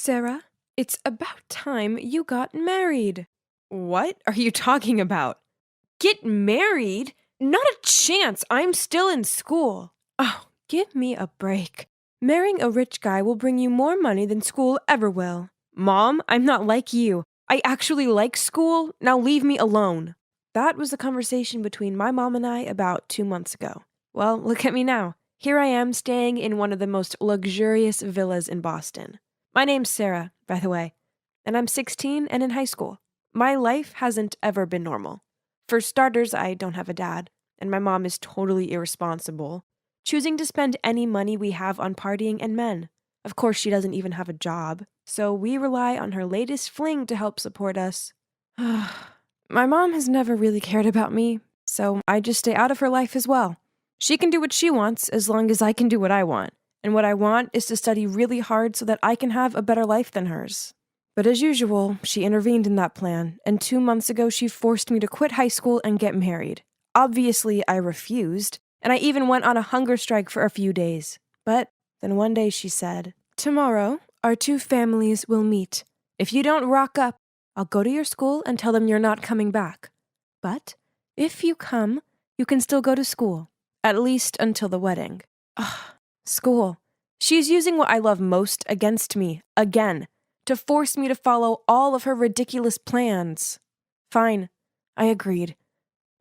Sarah, it's about time you got married. What are you talking about? Get married? Not a chance. I'm still in school. Oh, give me a break. Marrying a rich guy will bring you more money than school ever will. Mom, I'm not like you. I actually like school. Now leave me alone. That was the conversation between my mom and I about 2 months ago. Well, look at me now. Here I am staying in one of the most luxurious villas in Boston. My name's Sarah, by the way, and I'm 16 and in high school. My life hasn't ever been normal. For starters, I don't have a dad, and my mom is totally irresponsible, choosing to spend any money we have on partying and men. Of course, she doesn't even have a job, so we rely on her latest fling to help support us. My mom has never really cared about me, so I just stay out of her life as well. She can do what she wants as long as I can do what I want, and what I want is to study really hard so that I can have a better life than hers. But as usual, she intervened in that plan, and 2 months ago she forced me to quit high school and get married. Obviously, I refused, and I even went on a hunger strike for a few days. But then one day she said, "Tomorrow, our two families will meet. If you don't rock up, I'll go to your school and tell them you're not coming back. But if you come, you can still go to school, at least until the wedding." Ugh, school. She's using what I love most against me, again, to force me to follow all of her ridiculous plans. Fine, I agreed.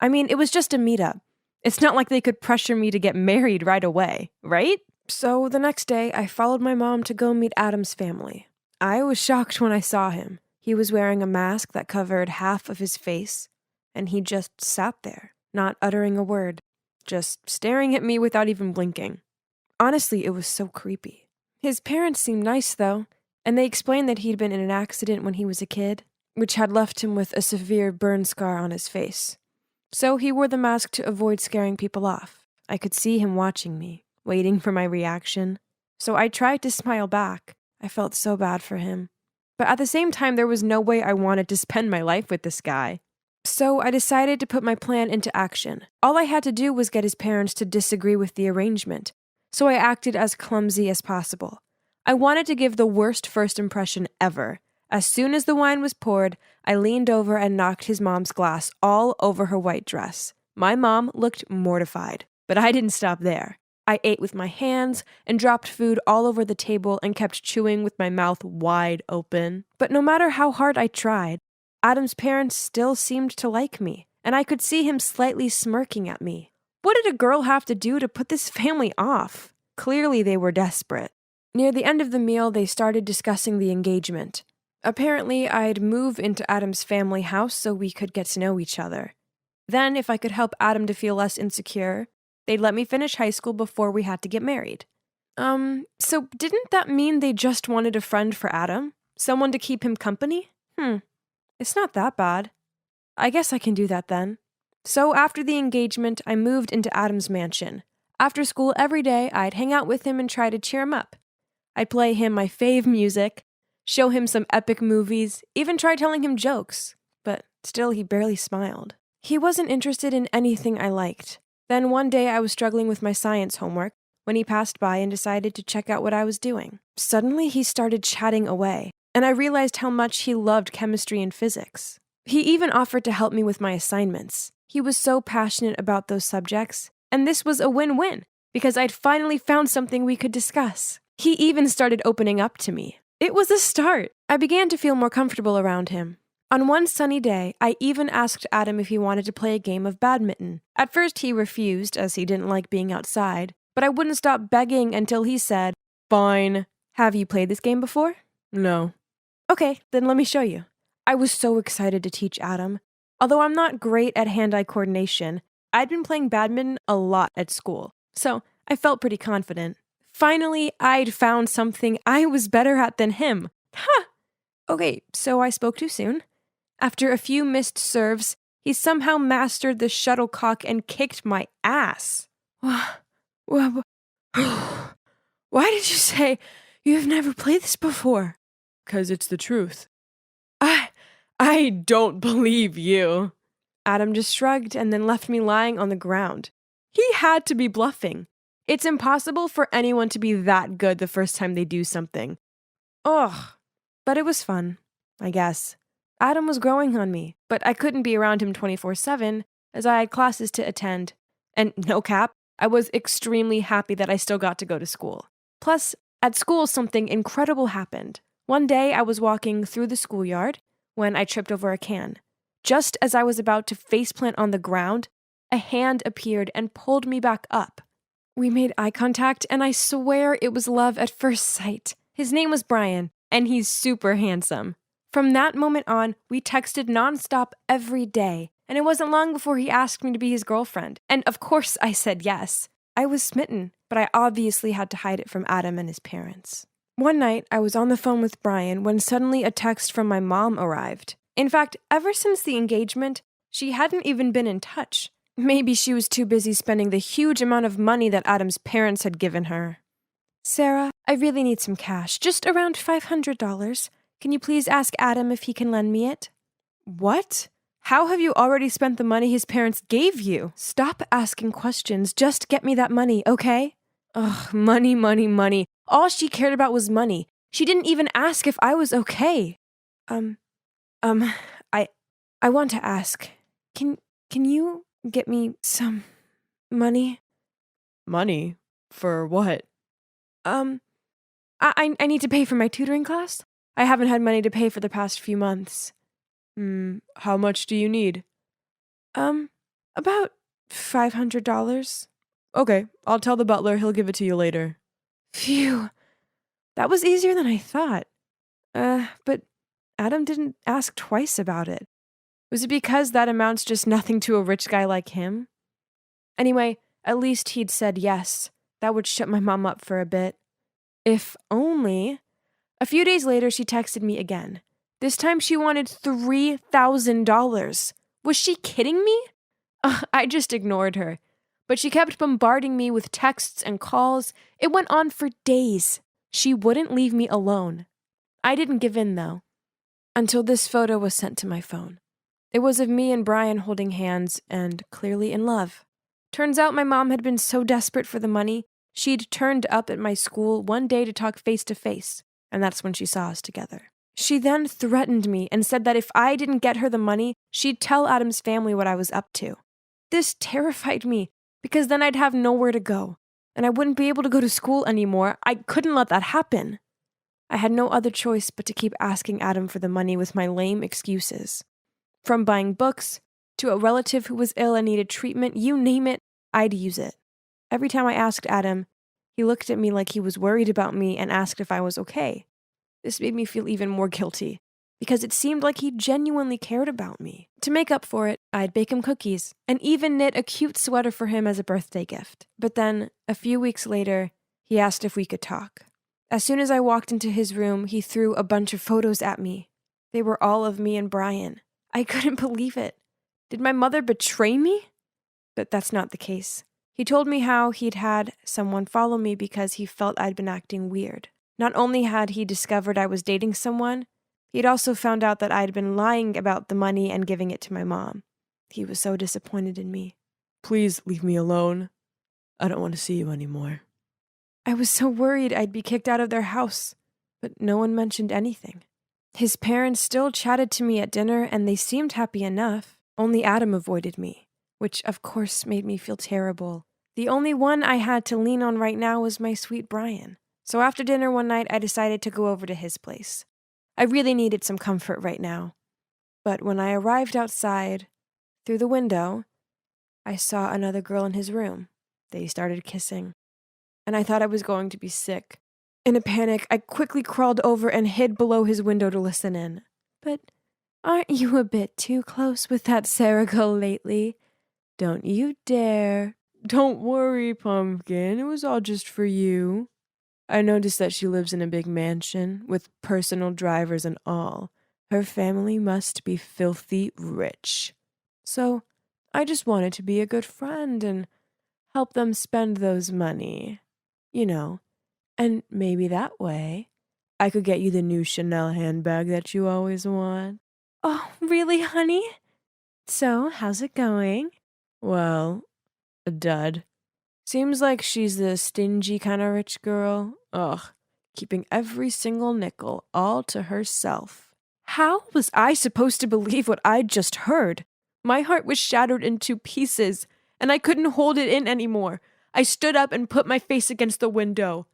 I mean, it was just a meetup. It's not like they could pressure me to get married right away, right? So the next day, I followed my mom to go meet Adam's family. I was shocked when I saw him. He was wearing a mask that covered half of his face, and he just sat there, not uttering a word, just staring at me without even blinking. Honestly, it was so creepy. His parents seemed nice, though, and they explained that he'd been in an accident when he was a kid, which had left him with a severe burn scar on his face. So he wore the mask to avoid scaring people off. I could see him watching me, waiting for my reaction. So I tried to smile back. I felt so bad for him. But at the same time, there was no way I wanted to spend my life with this guy. So I decided to put my plan into action. All I had to do was get his parents to disagree with the arrangement. So I acted as clumsy as possible. I wanted to give the worst first impression ever. As soon as the wine was poured, I leaned over and knocked his mom's glass all over her white dress. My mom looked mortified, but I didn't stop there. I ate with my hands and dropped food all over the table and kept chewing with my mouth wide open. But no matter how hard I tried, Adam's parents still seemed to like me, and I could see him slightly smirking at me. What did a girl have to do to put this family off? Clearly they were desperate. Near the end of the meal, they started discussing the engagement. Apparently, I'd move into Adam's family house so we could get to know each other. Then, if I could help Adam to feel less insecure, they'd let me finish high school before we had to get married. So didn't that mean they just wanted a friend for Adam? Someone to keep him company? It's not that bad. I guess I can do that then. So after the engagement, I moved into Adam's mansion. After school every day, I'd hang out with him and try to cheer him up. I'd play him my fave music, show him some epic movies, even try telling him jokes. But still, he barely smiled. He wasn't interested in anything I liked. Then one day I was struggling with my science homework when he passed by and decided to check out what I was doing. Suddenly, he started chatting away, and I realized how much he loved chemistry and physics. He even offered to help me with my assignments. He was so passionate about those subjects, and this was a win-win, because I'd finally found something we could discuss. He even started opening up to me. It was a start. I began to feel more comfortable around him. On one sunny day, I even asked Adam if he wanted to play a game of badminton. At first, he refused, as he didn't like being outside, but I wouldn't stop begging until he said, "Fine. Have you played this game before?" "No." "Okay, then let me show you." I was so excited to teach Adam. Although I'm not great at hand-eye coordination, I'd been playing badminton a lot at school, so I felt pretty confident. Finally, I'd found something I was better at than him. Ha! Okay, so I spoke too soon. After a few missed serves, he somehow mastered the shuttlecock and kicked my ass. Why did you say you've never played this before? 'Cause it's the truth. I don't believe you. Adam just shrugged and then left me lying on the ground. He had to be bluffing. It's impossible for anyone to be that good the first time they do something. Ugh. But it was fun, I guess. Adam was growing on me, but I couldn't be around him 24/7 as I had classes to attend. And no cap, I was extremely happy that I still got to go to school. Plus, at school, something incredible happened. One day, I was walking through the schoolyard when I tripped over a can. Just as I was about to faceplant on the ground, a hand appeared and pulled me back up. We made eye contact, and I swear it was love at first sight. His name was Brian, and he's super handsome. From that moment on, we texted nonstop every day, and it wasn't long before he asked me to be his girlfriend. And of course I said yes. I was smitten, but I obviously had to hide it from Adam and his parents. One night, I was on the phone with Brian when suddenly a text from my mom arrived. In fact, ever since the engagement, she hadn't even been in touch. Maybe she was too busy spending the huge amount of money that Adam's parents had given her. Sarah, I really need some cash, just around $500. Can you please ask Adam if he can lend me it? What? How have you already spent the money his parents gave you? Stop asking questions. Just get me that money, okay? Ugh, money, money, money. All she cared about was money. She didn't even ask if I was okay. I want to ask. Can you get me some money? Money? For what? I need to pay for my tutoring class. I haven't had money to pay for the past few months. How much do you need? About $500. Okay, I'll tell the butler he'll give it to you later. Phew. That was easier than I thought. But Adam didn't ask twice about it. Was it because that amounts just nothing to a rich guy like him? Anyway, at least he'd said yes. That would shut my mom up for a bit. If only. A few days later, she texted me again. This time she wanted $3,000. Was she kidding me? I just ignored her. But she kept bombarding me with texts and calls. It went on for days. She wouldn't leave me alone. I didn't give in, though, until this photo was sent to my phone. It was of me and Brian holding hands and clearly in love. Turns out my mom had been so desperate for the money, she'd turned up at my school one day to talk face to face, and that's when she saw us together. She then threatened me and said that if I didn't get her the money, she'd tell Adam's family what I was up to. This terrified me, because then I'd have nowhere to go, and I wouldn't be able to go to school anymore. I couldn't let that happen. I had no other choice but to keep asking Adam for the money with my lame excuses. From buying books, to a relative who was ill and needed treatment, you name it, I'd use it. Every time I asked Adam, he looked at me like he was worried about me and asked if I was okay. This made me feel even more guilty, because it seemed like he genuinely cared about me. To make up for it, I'd bake him cookies, and even knit a cute sweater for him as a birthday gift. But then, a few weeks later, he asked if we could talk. As soon as I walked into his room, he threw a bunch of photos at me. They were all of me and Brian. I couldn't believe it. Did my mother betray me? But that's not the case. He told me how he'd had someone follow me because he felt I'd been acting weird. Not only had he discovered I was dating someone, he'd also found out that I'd been lying about the money and giving it to my mom. He was so disappointed in me. Please leave me alone. I don't want to see you anymore. I was so worried I'd be kicked out of their house, but no one mentioned anything. His parents still chatted to me at dinner, and they seemed happy enough. Only Adam avoided me, which of course made me feel terrible. The only one I had to lean on right now was my sweet Brian. So after dinner one night, I decided to go over to his place. I really needed some comfort right now. But when I arrived outside, through the window, I saw another girl in his room. They started kissing, and I thought I was going to be sick. In a panic, I quickly crawled over and hid below his window to listen in. But aren't you a bit too close with that Sarah girl lately? Don't you dare. Don't worry, Pumpkin. It was all just for you. I noticed that she lives in a big mansion with personal drivers and all. Her family must be filthy rich. So I just wanted to be a good friend and help them spend those money. You know, and maybe that way I could get you the new Chanel handbag that you always want. Oh, really, honey? So, how's it going? Well, a dud. Seems like she's the stingy kind of rich girl. Ugh, keeping every single nickel all to herself. How was I supposed to believe what I'd just heard? My heart was shattered into pieces, and I couldn't hold it in anymore. I stood up and put my face against the window.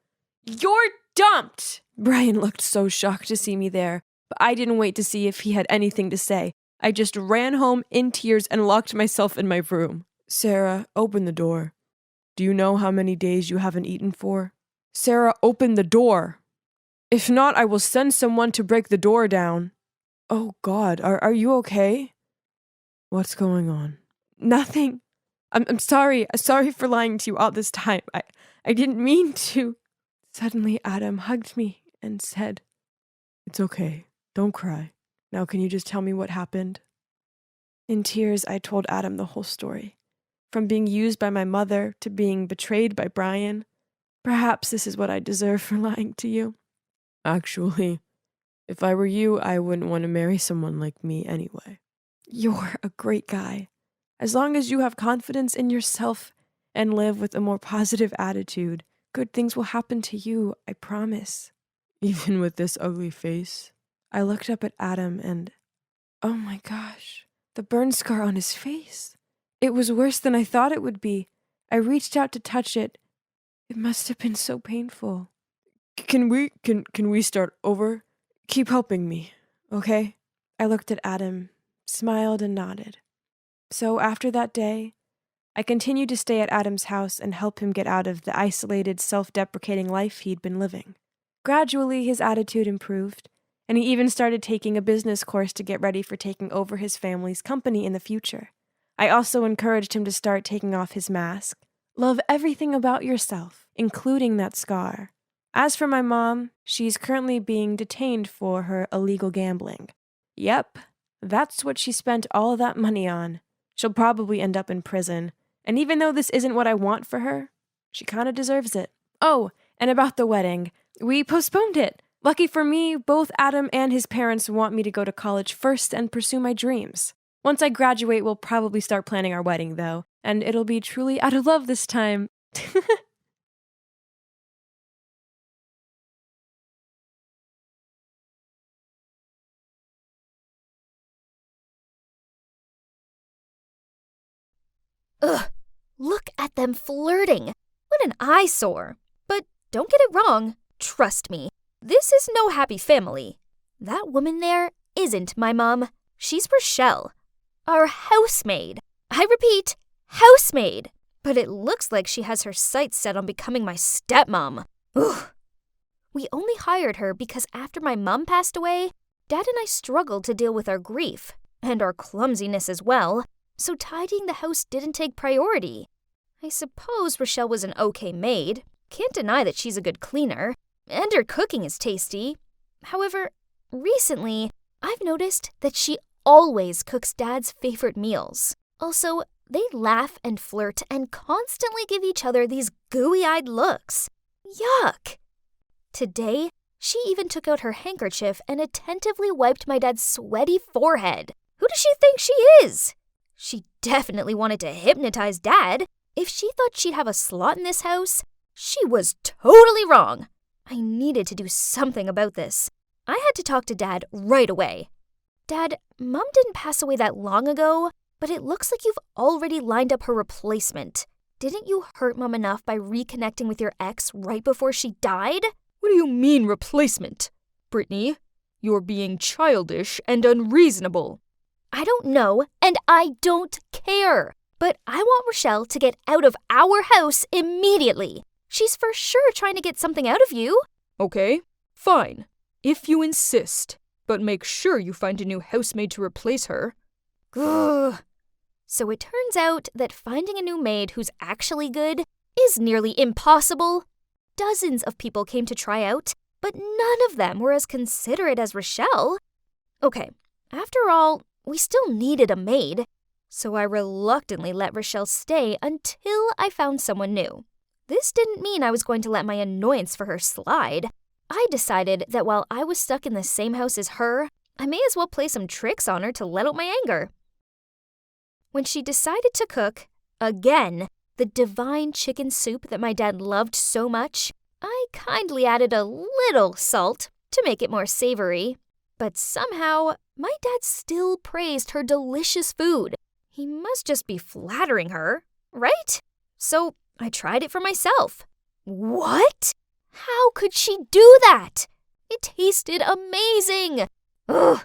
"You're dumped!" Brian looked so shocked to see me there, but I didn't wait to see if he had anything to say. I just ran home in tears and locked myself in my room. "Sarah, open the door. Do you know how many days you haven't eaten for?" "Sarah, open the door. If not, I will send someone to break the door down." "Oh God, are you okay?" "What's going on?" "Nothing. I'm sorry. Sorry for lying to you all this time. I didn't mean to." Suddenly, Adam hugged me and said, "It's okay. Don't cry. Now can you just tell me what happened?" In tears, I told Adam the whole story. From being used by my mother to being betrayed by Brian. Perhaps this is what I deserve for lying to you. "Actually, if I were you, I wouldn't want to marry someone like me anyway." "You're a great guy. As long as you have confidence in yourself and live with a more positive attitude, good things will happen to you, I promise." "Even with this ugly face?" I looked up at Adam and, oh my gosh, the burn scar on his face. It was worse than I thought it would be. I reached out to touch it. It must have been so painful. Can we start over? Keep helping me, okay?" I looked at Adam, smiled and nodded. So after that day, I continued to stay at Adam's house and help him get out of the isolated, self-deprecating life he'd been living. Gradually, his attitude improved, and he even started taking a business course to get ready for taking over his family's company in the future. I also encouraged him to start taking off his mask. Love everything about yourself, including that scar. As for my mom, she's currently being detained for her illegal gambling. Yep, that's what she spent all that money on. She'll probably end up in prison, and even though this isn't what I want for her, she kinda deserves it. Oh, and about the wedding, we postponed it. Lucky for me, both Adam and his parents want me to go to college first and pursue my dreams. Once I graduate, we'll probably start planning our wedding, though, and it'll be truly out of love this time. Ugh, look at them flirting. What an eyesore. But don't get it wrong. Trust me, this is no happy family. That woman there isn't my mom. She's Rochelle, our housemaid. I repeat, housemaid. But it looks like she has her sights set on becoming my stepmom. Ugh. We only hired her because after my mom passed away, Dad and I struggled to deal with our grief, and our clumsiness as well, so tidying the house didn't take priority. I suppose Rochelle was an okay maid. Can't deny that she's a good cleaner, and her cooking is tasty. However, recently, I've noticed that she always cooks Dad's favorite meals. Also, they laugh and flirt and constantly give each other these gooey-eyed looks. Yuck! Today, she even took out her handkerchief and attentively wiped my dad's sweaty forehead. Who does she think she is? She definitely wanted to hypnotize Dad. If she thought she'd have a slot in this house, she was totally wrong. I needed to do something about this. I had to talk to Dad right away. Dad, Mom didn't pass away that long ago, but it looks like you've already lined up her replacement. Didn't you hurt Mom enough by reconnecting with your ex right before she died? What do you mean replacement? Brittany, you're being childish and unreasonable. I don't know, and I don't care. But I want Rochelle to get out of our house immediately. She's for sure trying to get something out of you. Okay, fine, if you insist. But make sure you find a new housemaid to replace her. Ugh. So it turns out that finding a new maid who's actually good is nearly impossible. Dozens of people came to try out, but none of them were as considerate as Rochelle. Okay, after all, we still needed a maid, so I reluctantly let Rochelle stay until I found someone new. This didn't mean I was going to let my annoyance for her slide. I decided that while I was stuck in the same house as her, I may as well play some tricks on her to let out my anger. When she decided to cook, again, the divine chicken soup that my dad loved so much, I kindly added a little salt to make it more savory. But somehow, my dad still praised her delicious food. He must just be flattering her, right? So I tried it for myself. What? How could she do that? It tasted amazing. Ugh.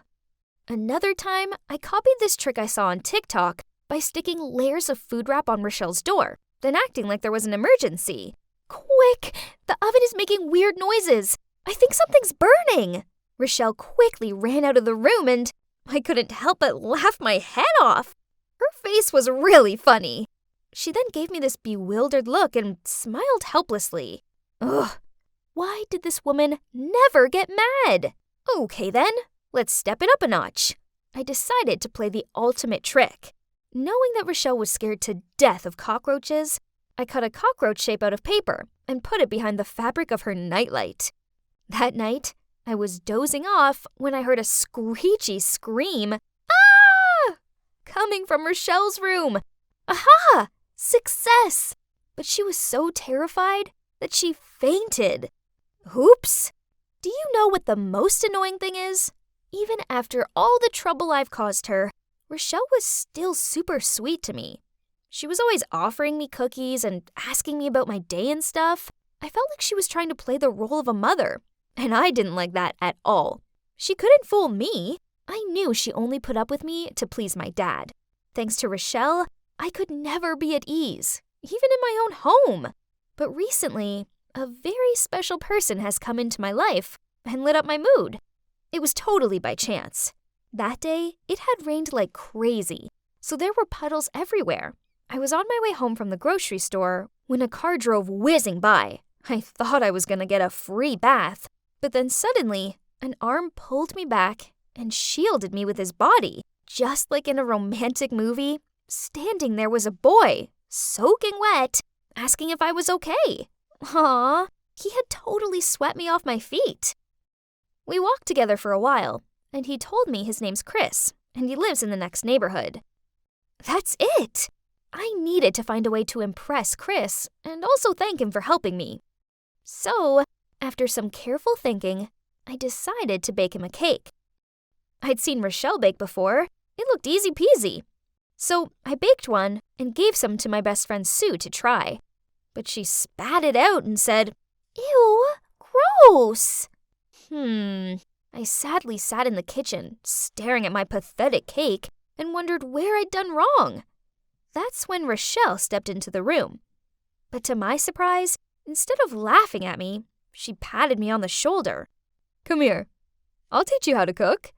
Another time, I copied this trick I saw on TikTok by sticking layers of food wrap on Rochelle's door, then acting like there was an emergency. Quick! The oven is making weird noises. I think something's burning. Rochelle quickly ran out of the room and I couldn't help but laugh my head off. Her face was really funny. She then gave me this bewildered look and smiled helplessly. Ugh, why did this woman never get mad? Okay then, let's step it up a notch. I decided to play the ultimate trick. Knowing that Rochelle was scared to death of cockroaches, I cut a cockroach shape out of paper and put it behind the fabric of her nightlight. That night, I was dozing off when I heard a screechy scream, "Ah!" coming from Rochelle's room. Aha! Success! But she was so terrified that she fainted. Oops! Do you know what the most annoying thing is? Even after all the trouble I've caused her, Rochelle was still super sweet to me. She was always offering me cookies and asking me about my day and stuff. I felt like she was trying to play the role of a mother, and I didn't like that at all. She couldn't fool me. I knew she only put up with me to please my dad. Thanks to Rochelle, I could never be at ease, even in my own home. But recently, a very special person has come into my life and lit up my mood. It was totally by chance. That day, it had rained like crazy, so there were puddles everywhere. I was on my way home from the grocery store when a car drove whizzing by. I thought I was going to get a free bath, but then suddenly, an arm pulled me back and shielded me with his body. Just like in a romantic movie, standing there was a boy, soaking wet, asking if I was okay. Aww, he had totally swept me off my feet. We walked together for a while, and he told me his name's Chris, and he lives in the next neighborhood. That's it! I needed to find a way to impress Chris and also thank him for helping me. So, after some careful thinking, I decided to bake him a cake. I'd seen Rochelle bake before. It looked easy peasy. So I baked one and gave some to my best friend Sue to try. But she spat it out and said, "Ew, gross." I sadly sat in the kitchen, staring at my pathetic cake, and wondered where I'd done wrong. That's when Rochelle stepped into the room. But to my surprise, instead of laughing at me, she patted me on the shoulder. Come here. I'll teach you how to cook.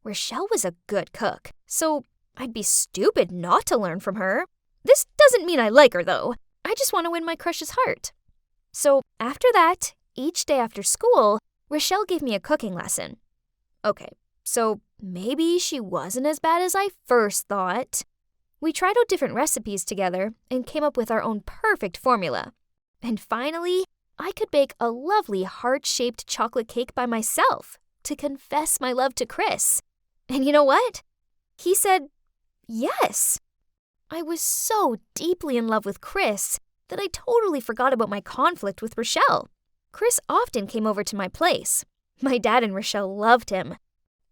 Rochelle was a good cook, so I'd be stupid not to learn from her. This doesn't mean I like her, though. I just want to win my crush's heart. So after that, each day after school, Rochelle gave me a cooking lesson. Okay, so maybe she wasn't as bad as I first thought. We tried out different recipes together and came up with our own perfect formula. And finally, I could bake a lovely heart-shaped chocolate cake by myself to confess my love to Chris. And you know what? He said yes. I was so deeply in love with Chris that I totally forgot about my conflict with Rochelle. Chris often came over to my place. My dad and Rochelle loved him.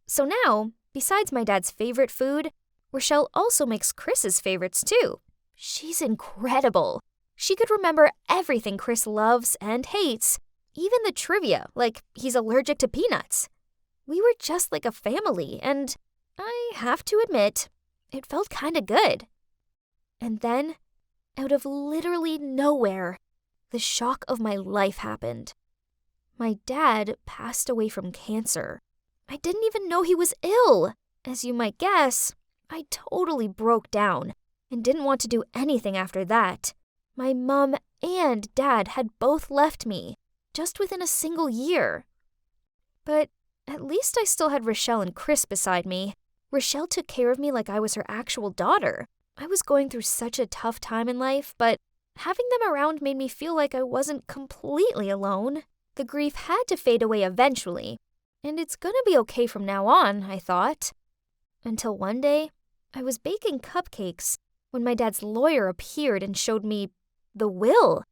So now, besides my dad's favorite food, Rochelle also makes Chris's favorites too. She's incredible. She could remember everything Chris loves and hates, even the trivia, like he's allergic to peanuts. We were just like a family, and I have to admit, it felt kinda good. And then, out of literally nowhere, the shock of my life happened. My dad passed away from cancer. I didn't even know he was ill. As you might guess, I totally broke down and didn't want to do anything after that. My mom and dad had both left me, just within a single year. But at least I still had Rochelle and Chris beside me. Rochelle took care of me like I was her actual daughter. I was going through such a tough time in life, but having them around made me feel like I wasn't completely alone. The grief had to fade away eventually, and it's gonna be okay from now on, I thought. Until one day, I was baking cupcakes when my dad's lawyer appeared and showed me the will.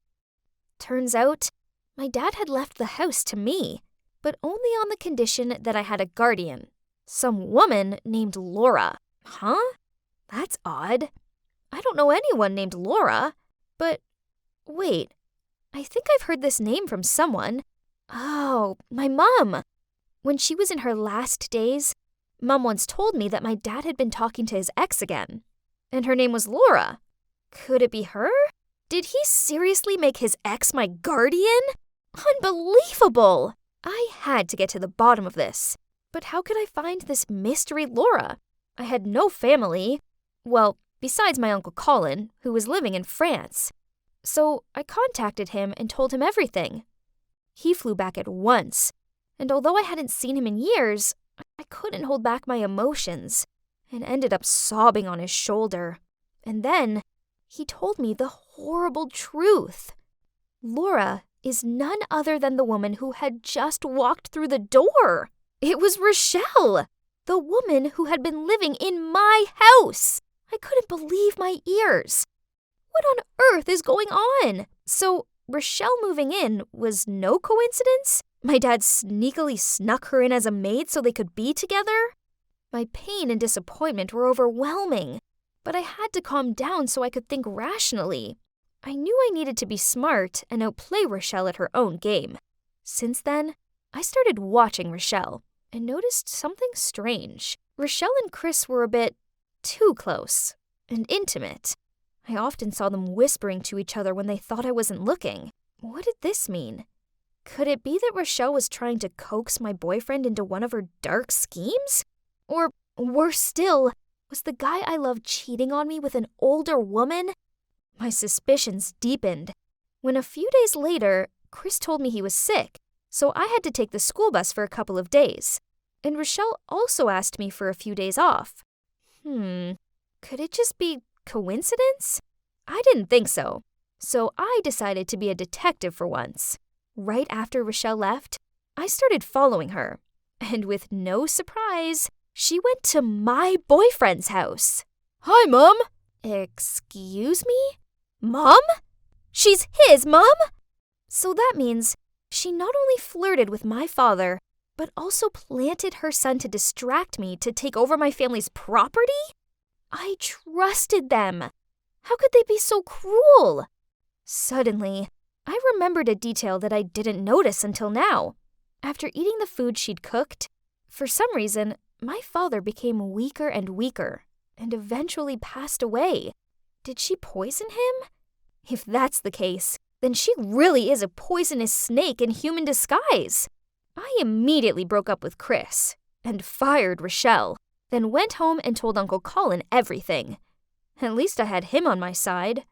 Turns out, My dad had left the house to me, but only on the condition that I had a guardian. Some woman named Laura. Huh? That's odd. I don't know anyone named Laura. But wait, I think I've heard this name from someone. Oh, my mom. When she was in her last days, Mom once told me that my dad had been talking to his ex again. And her name was Laura. Could it be her? Did he seriously make his ex my guardian? Unbelievable! I had to get to the bottom of this. But how could I find this mystery Laura? I had no family. Well, besides my Uncle Colin, who was living in France. So I contacted him and told him everything. He flew back at once, and although I hadn't seen him in years, I couldn't hold back my emotions and ended up sobbing on his shoulder. And then he told me the horrible truth. Laura is none other than the woman who had just walked through the door. It was Rochelle, the woman who had been living in my house. I couldn't believe my ears. What on earth is going on? So Rochelle moving in was no coincidence? My dad sneakily snuck her in as a maid so they could be together? My pain and disappointment were overwhelming, but I had to calm down so I could think rationally. I knew I needed to be smart and outplay Rochelle at her own game. Since then, I started watching Rochelle and noticed something strange. Rochelle and Chris were a bit too close and intimate. I often saw them whispering to each other when they thought I wasn't looking. What did this mean? Could it be that Rochelle was trying to coax my boyfriend into one of her dark schemes? Or, worse still, was the guy I loved cheating on me with an older woman? My suspicions deepened. When a few days later, Chris told me he was sick, so I had to take the school bus for a couple of days. And Rochelle also asked me for a few days off. Could it just be coincidence? I didn't think so. So I decided to be a detective for once. Right after Rochelle left, I started following her. And with no surprise, she went to my boyfriend's house. Hi, Mom. Excuse me? Mom? She's his mom? So that means she not only flirted with my father, but also planted her son to distract me to take over my family's property? I trusted them. How could they be so cruel? Suddenly, I remembered a detail that I didn't notice until now. After eating the food she'd cooked, for some reason, my father became weaker and weaker and eventually passed away. Did she poison him? If that's the case, then she really is a poisonous snake in human disguise. I immediately broke up with Chris and fired Rochelle, then went home and told Uncle Colin everything. At least I had him on my side.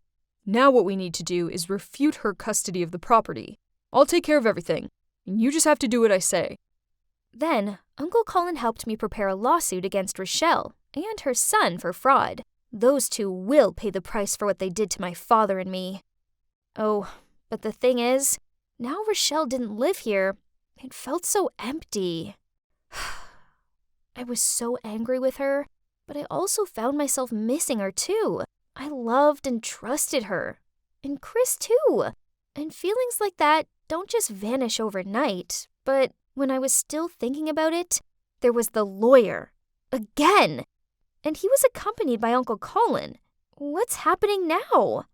Now what we need to do is refute her custody of the property. I'll take care of everything, and you just have to do what I say. Then, Uncle Colin helped me prepare a lawsuit against Rochelle and her son for fraud. Those two will pay the price for what they did to my father and me. Oh, but the thing is, now Rochelle didn't live here. It felt so empty. I was so angry with her, but I also found myself missing her too. I loved and trusted her. And Chris too. And feelings like that don't just vanish overnight, but when I was still thinking about it, there was the lawyer. Again! And he was accompanied by Uncle Colin. What's happening now?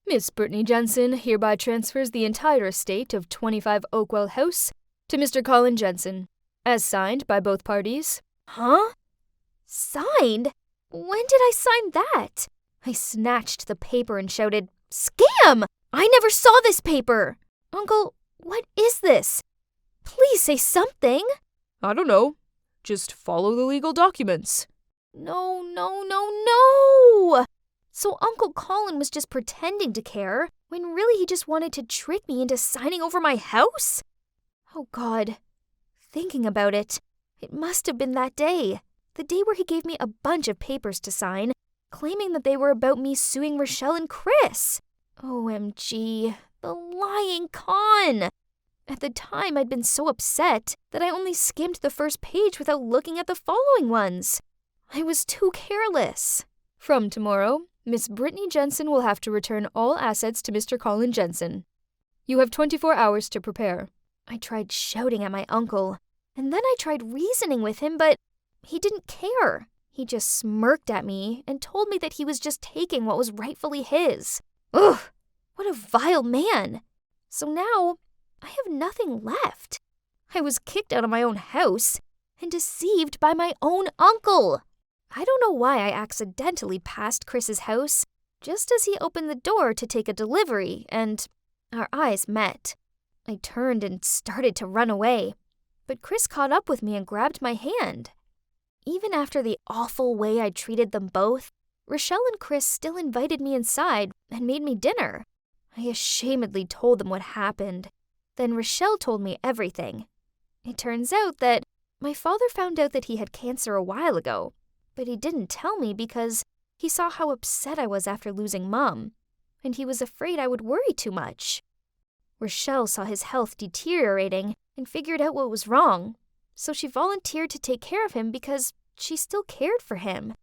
Miss Brittany Jensen hereby transfers the entire estate of 25 Oakwell House to Mr. Colin Jensen, as signed by both parties. Huh? Signed? When did I sign that? I snatched the paper and shouted, "Scam! I never saw this paper! Uncle, what is this? Please say something." I don't know. Just follow the legal documents. No, no, no, no! So Uncle Colin was just pretending to care, when really he just wanted to trick me into signing over my house? Oh God. Thinking about it, it must have been that day. The day where he gave me a bunch of papers to sign, claiming that they were about me suing Rochelle and Chris. OMG, the lying con! At the time, I'd been so upset that I only skimmed the first page without looking at the following ones. I was too careless. From tomorrow, Miss Brittany Jensen will have to return all assets to Mr. Colin Jensen. You have 24 hours to prepare. I tried shouting at my uncle, and then I tried reasoning with him, but he didn't care. He just smirked at me and told me that he was just taking what was rightfully his. Ugh, what a vile man. So now, I have nothing left. I was kicked out of my own house and deceived by my own uncle. I don't know why I accidentally passed Chris's house just as he opened the door to take a delivery, and our eyes met. I turned and started to run away, but Chris caught up with me and grabbed my hand. Even after the awful way I treated them both, Rochelle and Chris still invited me inside and made me dinner. I ashamedly told them what happened. Then Rochelle told me everything. It turns out that my father found out that he had cancer a while ago, but he didn't tell me because he saw how upset I was after losing Mom, and he was afraid I would worry too much. Rochelle saw his health deteriorating and figured out what was wrong, so she volunteered to take care of him because she still cared for him.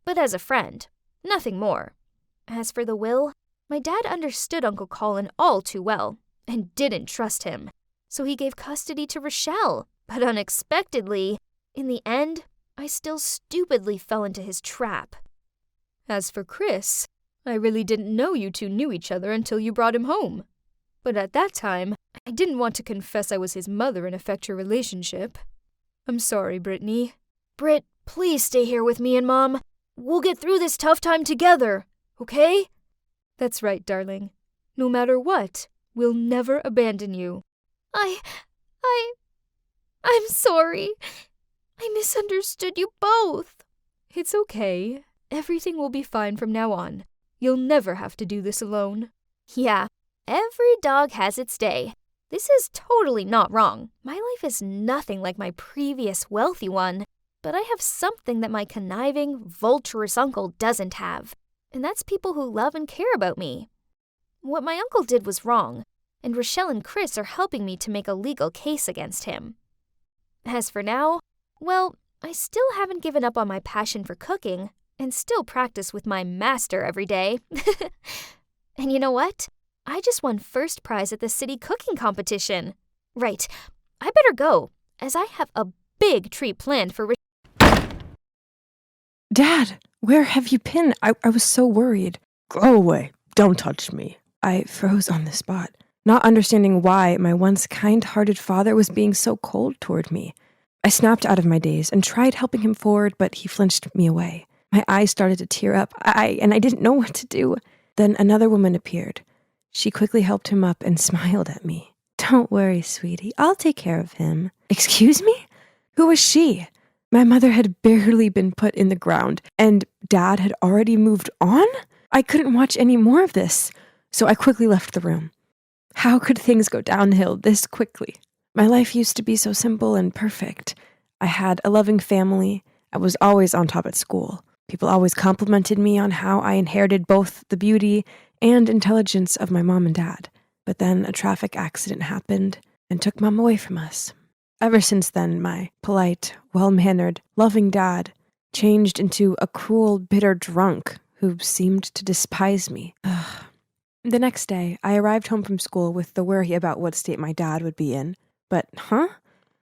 But as a friend, nothing more. As for the will, my dad understood Uncle Colin all too well and didn't trust him, so he gave custody to Rochelle. But unexpectedly, in the end, I still stupidly fell into his trap. As for Chris, I really didn't know you two knew each other until you brought him home. But at that time, I didn't want to confess I was his mother and affect your relationship. I'm sorry, Brittany. Britt, please stay here with me and Mom. We'll get through this tough time together, okay? That's right, darling. No matter what, we'll never abandon you. I'm sorry. I misunderstood you both. It's okay. Everything will be fine from now on. You'll never have to do this alone. Yeah, every dog has its day. This is totally not wrong. My life is nothing like my previous wealthy one, but I have something that my conniving, vulturous uncle doesn't have, and that's people who love and care about me. What my uncle did was wrong, and Rochelle and Chris are helping me to make a legal case against him. As for now, well, I still haven't given up on my passion for cooking, and still practice with my master every day. And you know what? I just won first prize at the city cooking competition. Right, I better go, as I have a big treat planned for Dad, where have you been? I was so worried. Go away. Don't touch me. I froze on the spot, not understanding why my once kind-hearted father was being so cold toward me. I snapped out of my daze and tried helping him forward, but he flinched me away. My eyes started to tear up, and I didn't know what to do. Then another woman appeared. She quickly helped him up and smiled at me. Don't worry, sweetie. I'll take care of him. Excuse me? Who was she? My mother had barely been put in the ground, and Dad had already moved on? I couldn't watch any more of this, so I quickly left the room. How could things go downhill this quickly? My life used to be so simple and perfect. I had a loving family. I was always on top at school. People always complimented me on how I inherited both the beauty and intelligence of my mom and dad. But then a traffic accident happened and took Mom away from us. Ever since then, my polite, well-mannered, loving dad changed into a cruel, bitter drunk who seemed to despise me. Ugh. The next day, I arrived home from school with the worry about what state my dad would be in. But,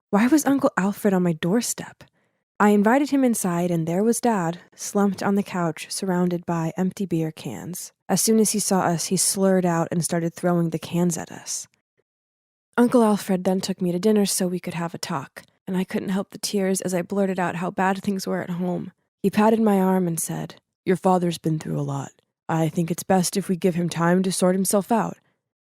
why was Uncle Alfred on my doorstep? I invited him inside, and there was Dad, slumped on the couch, surrounded by empty beer cans. As soon as he saw us, he slurred out and started throwing the cans at us. Uncle Alfred then took me to dinner so we could have a talk, and I couldn't help the tears as I blurted out how bad things were at home. He patted my arm and said, Your father's been through a lot. I think it's best if we give him time to sort himself out.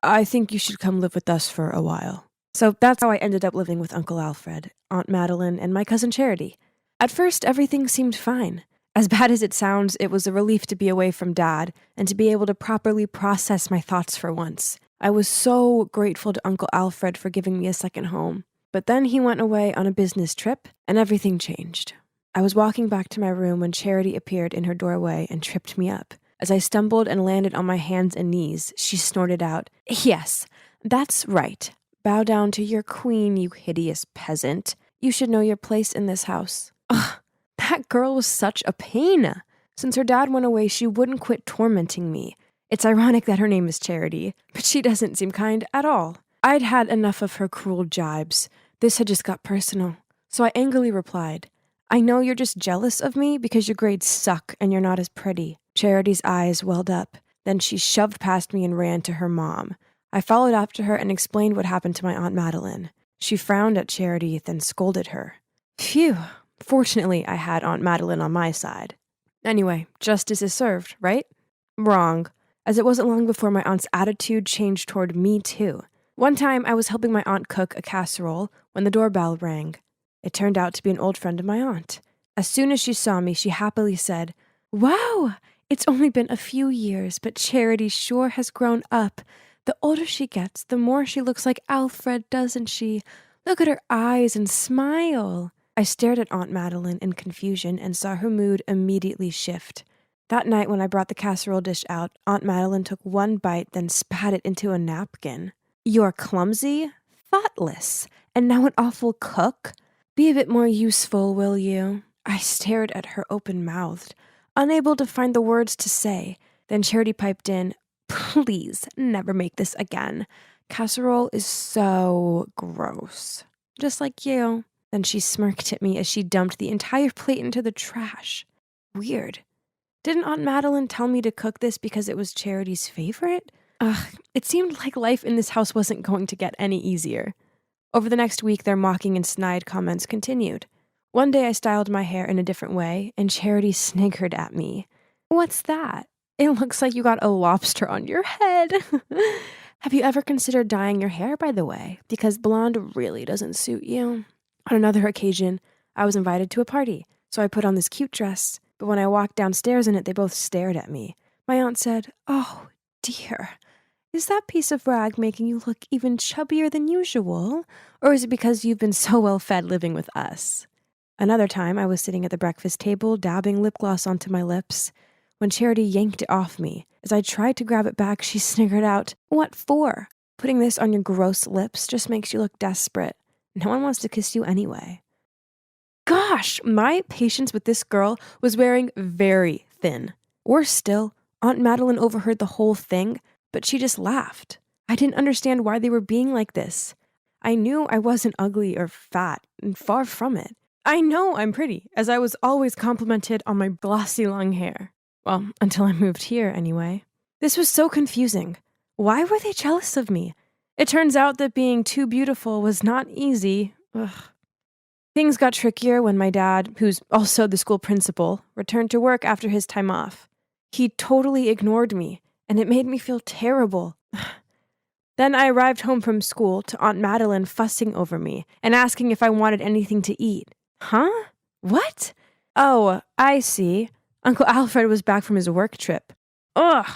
I think you should come live with us for a while. So that's how I ended up living with Uncle Alfred, Aunt Madeline, and my cousin Charity. At first, everything seemed fine. As bad as it sounds, it was a relief to be away from Dad and to be able to properly process my thoughts for once. I was so grateful to Uncle Alfred for giving me a second home. But then he went away on a business trip, and everything changed. I was walking back to my room when Charity appeared in her doorway and tripped me up. As I stumbled and landed on my hands and knees, she snorted out, Yes, that's right. Bow down to your queen, you hideous peasant. You should know your place in this house. Ugh, that girl was such a pain. Since her dad went away, she wouldn't quit tormenting me. It's ironic that her name is Charity, but she doesn't seem kind at all. I'd had enough of her cruel jibes. This had just got personal. So I angrily replied, I know you're just jealous of me because your grades suck and you're not as pretty. Charity's eyes welled up. Then she shoved past me and ran to her mom. I followed after her and explained what happened to my Aunt Madeline. She frowned at Charity, then scolded her. Phew. Fortunately, I had Aunt Madeline on my side. Anyway, justice is served, right? Wrong, as it wasn't long before my aunt's attitude changed toward me too. One time, I was helping my aunt cook a casserole when the doorbell rang. It turned out to be an old friend of my aunt. As soon as she saw me, she happily said, Wow, it's only been a few years, but Charity sure has grown up. The older she gets, the more she looks like Alfred, doesn't she? Look at her eyes and smile. I stared at Aunt Madeline in confusion and saw her mood immediately shift. That night when I brought the casserole dish out, Aunt Madeline took one bite, then spat it into a napkin. You're clumsy, thoughtless, and now an awful cook? Be a bit more useful, will you? I stared at her open-mouthed, unable to find the words to say. Then Charity piped in, Please, never make this again. Casserole is so gross. Just like you. Then she smirked at me as she dumped the entire plate into the trash. Weird. Didn't Aunt Madeline tell me to cook this because it was Charity's favorite? It seemed like life in this house wasn't going to get any easier. Over the next week, their mocking and snide comments continued. One day I styled my hair in a different way, and Charity sniggered at me. What's that? It looks like you got a lobster on your head. Have you ever considered dyeing your hair, by the way? Because blonde really doesn't suit you. On another occasion, I was invited to a party, so I put on this cute dress, but when I walked downstairs in it, they both stared at me. My aunt said, Oh, dear. Is that piece of rag making you look even chubbier than usual? Or is it because you've been so well fed living with us? Another time, I was sitting at the breakfast table, dabbing lip gloss onto my lips, when Charity yanked it off me. As I tried to grab it back, she sniggered out, What for? Putting this on your gross lips just makes you look desperate. No one wants to kiss you anyway. Gosh, my patience with this girl was wearing very thin. Worse still, Aunt Madeline overheard the whole thing, but she just laughed. I didn't understand why they were being like this. I knew I wasn't ugly or fat, and far from it. I know I'm pretty, as I was always complimented on my glossy long hair. Well, until I moved here, anyway. This was so confusing. Why were they jealous of me? It turns out that being too beautiful was not easy. Ugh. Things got trickier when my dad, who's also the school principal, returned to work after his time off. He totally ignored me, and it made me feel terrible. Then I arrived home from school to Aunt Madeline fussing over me and asking if I wanted anything to eat. Huh? What? Oh, I see. Uncle Alfred was back from his work trip. Ugh!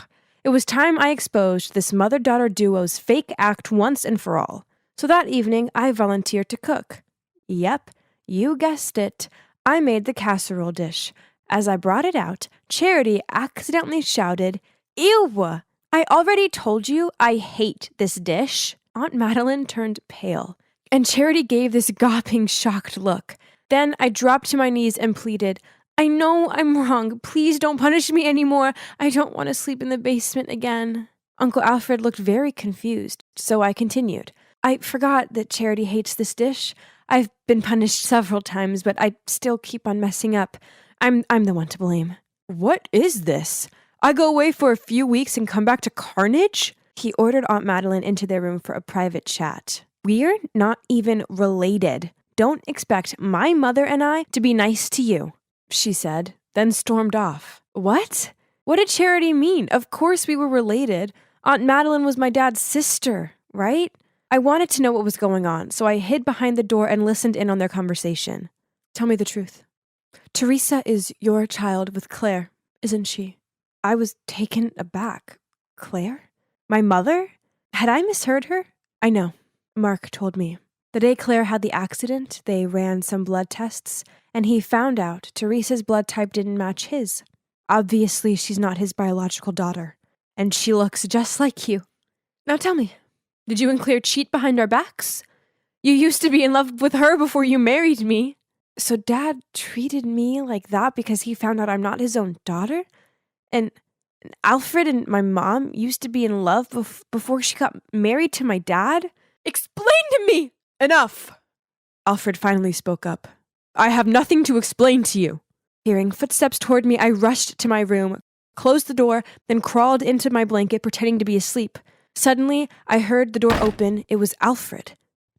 It was time I exposed this mother-daughter duo's fake act once and for all. So that evening, I volunteered to cook. Yep, you guessed it. I made the casserole dish. As I brought it out, Charity accidentally shouted, Ew! I already told you I hate this dish. Aunt Madeline turned pale, and Charity gave this gawping, shocked look. Then I dropped to my knees and pleaded, I know I'm wrong. Please don't punish me anymore. I don't want to sleep in the basement again. Uncle Alfred looked very confused, so I continued. I forgot that Charity hates this dish. I've been punished several times, but I still keep on messing up. I'm the one to blame. What is this? I go away for a few weeks and come back to carnage? He ordered Aunt Madeline into their room for a private chat. We're not even related. Don't expect my mother and I to be nice to you, she said, then stormed off. What? What did Charity mean? Of course we were related. Aunt Madeline was my dad's sister, right? I wanted to know what was going on, so I hid behind the door and listened in on their conversation. Tell me the truth. Teresa is your child with Claire, isn't she? I was taken aback. Claire? My mother? Had I misheard her? I know. Mark told me. The day Claire had the accident, they ran some blood tests, and he found out Teresa's blood type didn't match his. Obviously, she's not his biological daughter, and she looks just like you. Now tell me, did you and Claire cheat behind our backs? You used to be in love with her before you married me. So Dad treated me like that because he found out I'm not his own daughter? And Alfred and my mom used to be in love before she got married to my dad? Explain to me! Enough! Alfred finally spoke up. I have nothing to explain to you. Hearing footsteps toward me, I rushed to my room, closed the door, then crawled into my blanket pretending to be asleep. Suddenly, I heard the door open. It was Alfred.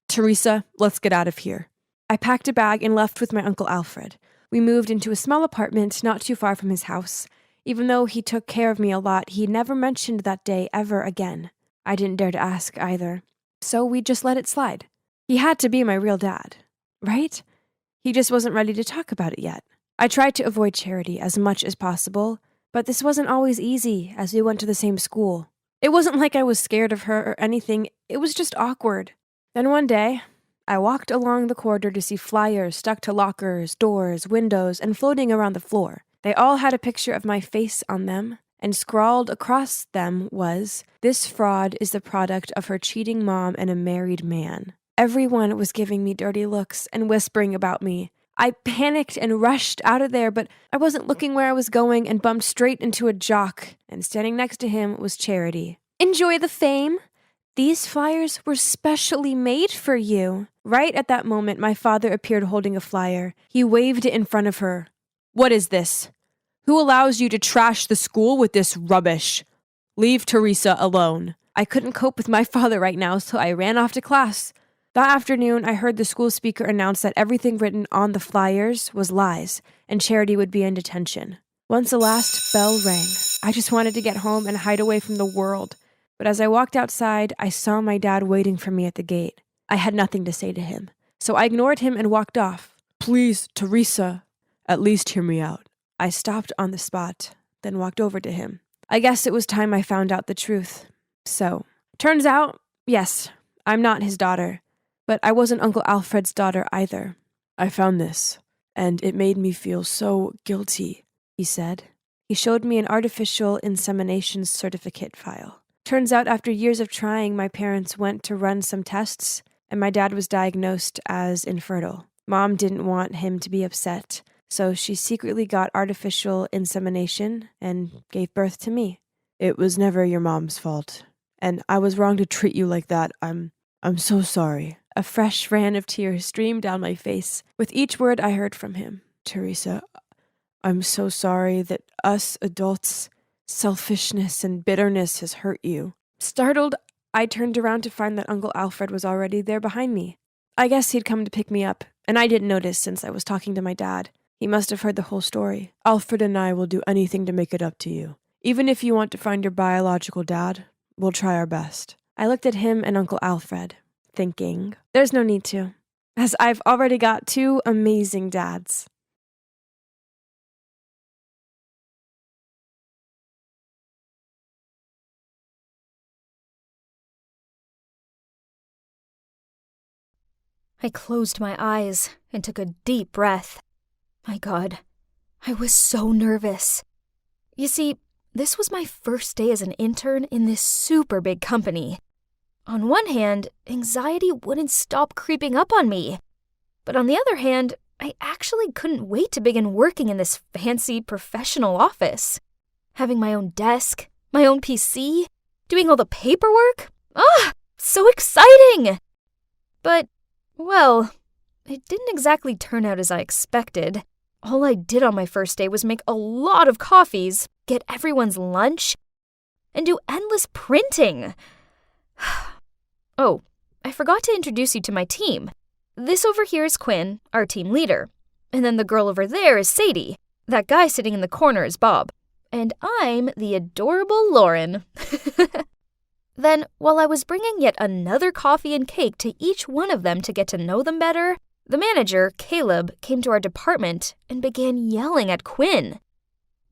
Teresa, let's get out of here. I packed a bag and left with my Uncle Alfred. We moved into a small apartment not too far from his house. Even though he took care of me a lot, he never mentioned that day ever again. I didn't dare to ask either. So we just let it slide. He had to be my real dad, right? He just wasn't ready to talk about it yet. I tried to avoid Charity as much as possible, but this wasn't always easy as we went to the same school. It wasn't like I was scared of her or anything, it was just awkward. Then one day, I walked along the corridor to see flyers stuck to lockers, doors, windows, and floating around the floor. They all had a picture of my face on them, and scrawled across them was, "This fraud is the product of her cheating mom and a married man." Everyone was giving me dirty looks and whispering about me. I panicked and rushed out of there, but I wasn't looking where I was going and bumped straight into a jock, and standing next to him was Charity. "Enjoy the fame? These flyers were specially made for you." Right at that moment, my father appeared holding a flyer. He waved it in front of her. What is this? Who allows you to trash the school with this rubbish? Leave Teresa alone. I couldn't cope with my father right now, so I ran off to class. That afternoon, I heard the school speaker announce that everything written on the flyers was lies, and Charity would be in detention. Once the last bell rang, I just wanted to get home and hide away from the world. But as I walked outside, I saw my dad waiting for me at the gate. I had nothing to say to him, so I ignored him and walked off. Please, Teresa, at least hear me out. I stopped on the spot, then walked over to him. I guess it was time I found out the truth. So, turns out, yes, I'm not his daughter, but I wasn't Uncle Alfred's daughter either. I found this, and it made me feel so guilty, he said. He showed me an artificial insemination certificate file. Turns out after years of trying, my parents went to run some tests, and my dad was diagnosed as infertile. Mom didn't want him to be upset, so she secretly got artificial insemination and gave birth to me. It was never your mom's fault, and I was wrong to treat you like that. I'm so sorry. A fresh ran of tears streamed down my face with each word I heard from him. Teresa, I'm so sorry that us adults, selfishness and bitterness has hurt you. Startled, I turned around to find that Uncle Alfred was already there behind me. I guess he'd come to pick me up, and I didn't notice since I was talking to my dad. He must have heard the whole story. Alfred and I will do anything to make it up to you. Even if you want to find your biological dad, we'll try our best. I looked at him and Uncle Alfred, thinking, there's no need to, as I've already got two amazing dads. I closed my eyes and took a deep breath. My God, I was so nervous. You see, this was my first day as an intern in this super big company. On one hand, anxiety wouldn't stop creeping up on me. But on the other hand, I actually couldn't wait to begin working in this fancy professional office. Having my own desk, my own PC, doing all the paperwork. So exciting! But, well, it didn't exactly turn out as I expected. All I did on my first day was make a lot of coffees, get everyone's lunch, and do endless printing. Oh, I forgot to introduce you to my team. This over here is Quinn, our team leader. And then the girl over there is Sadie. That guy sitting in the corner is Bob. And I'm the adorable Lauren. Then, while I was bringing yet another coffee and cake to each one of them to get to know them better, the manager, Caleb, came to our department and began yelling at Quinn.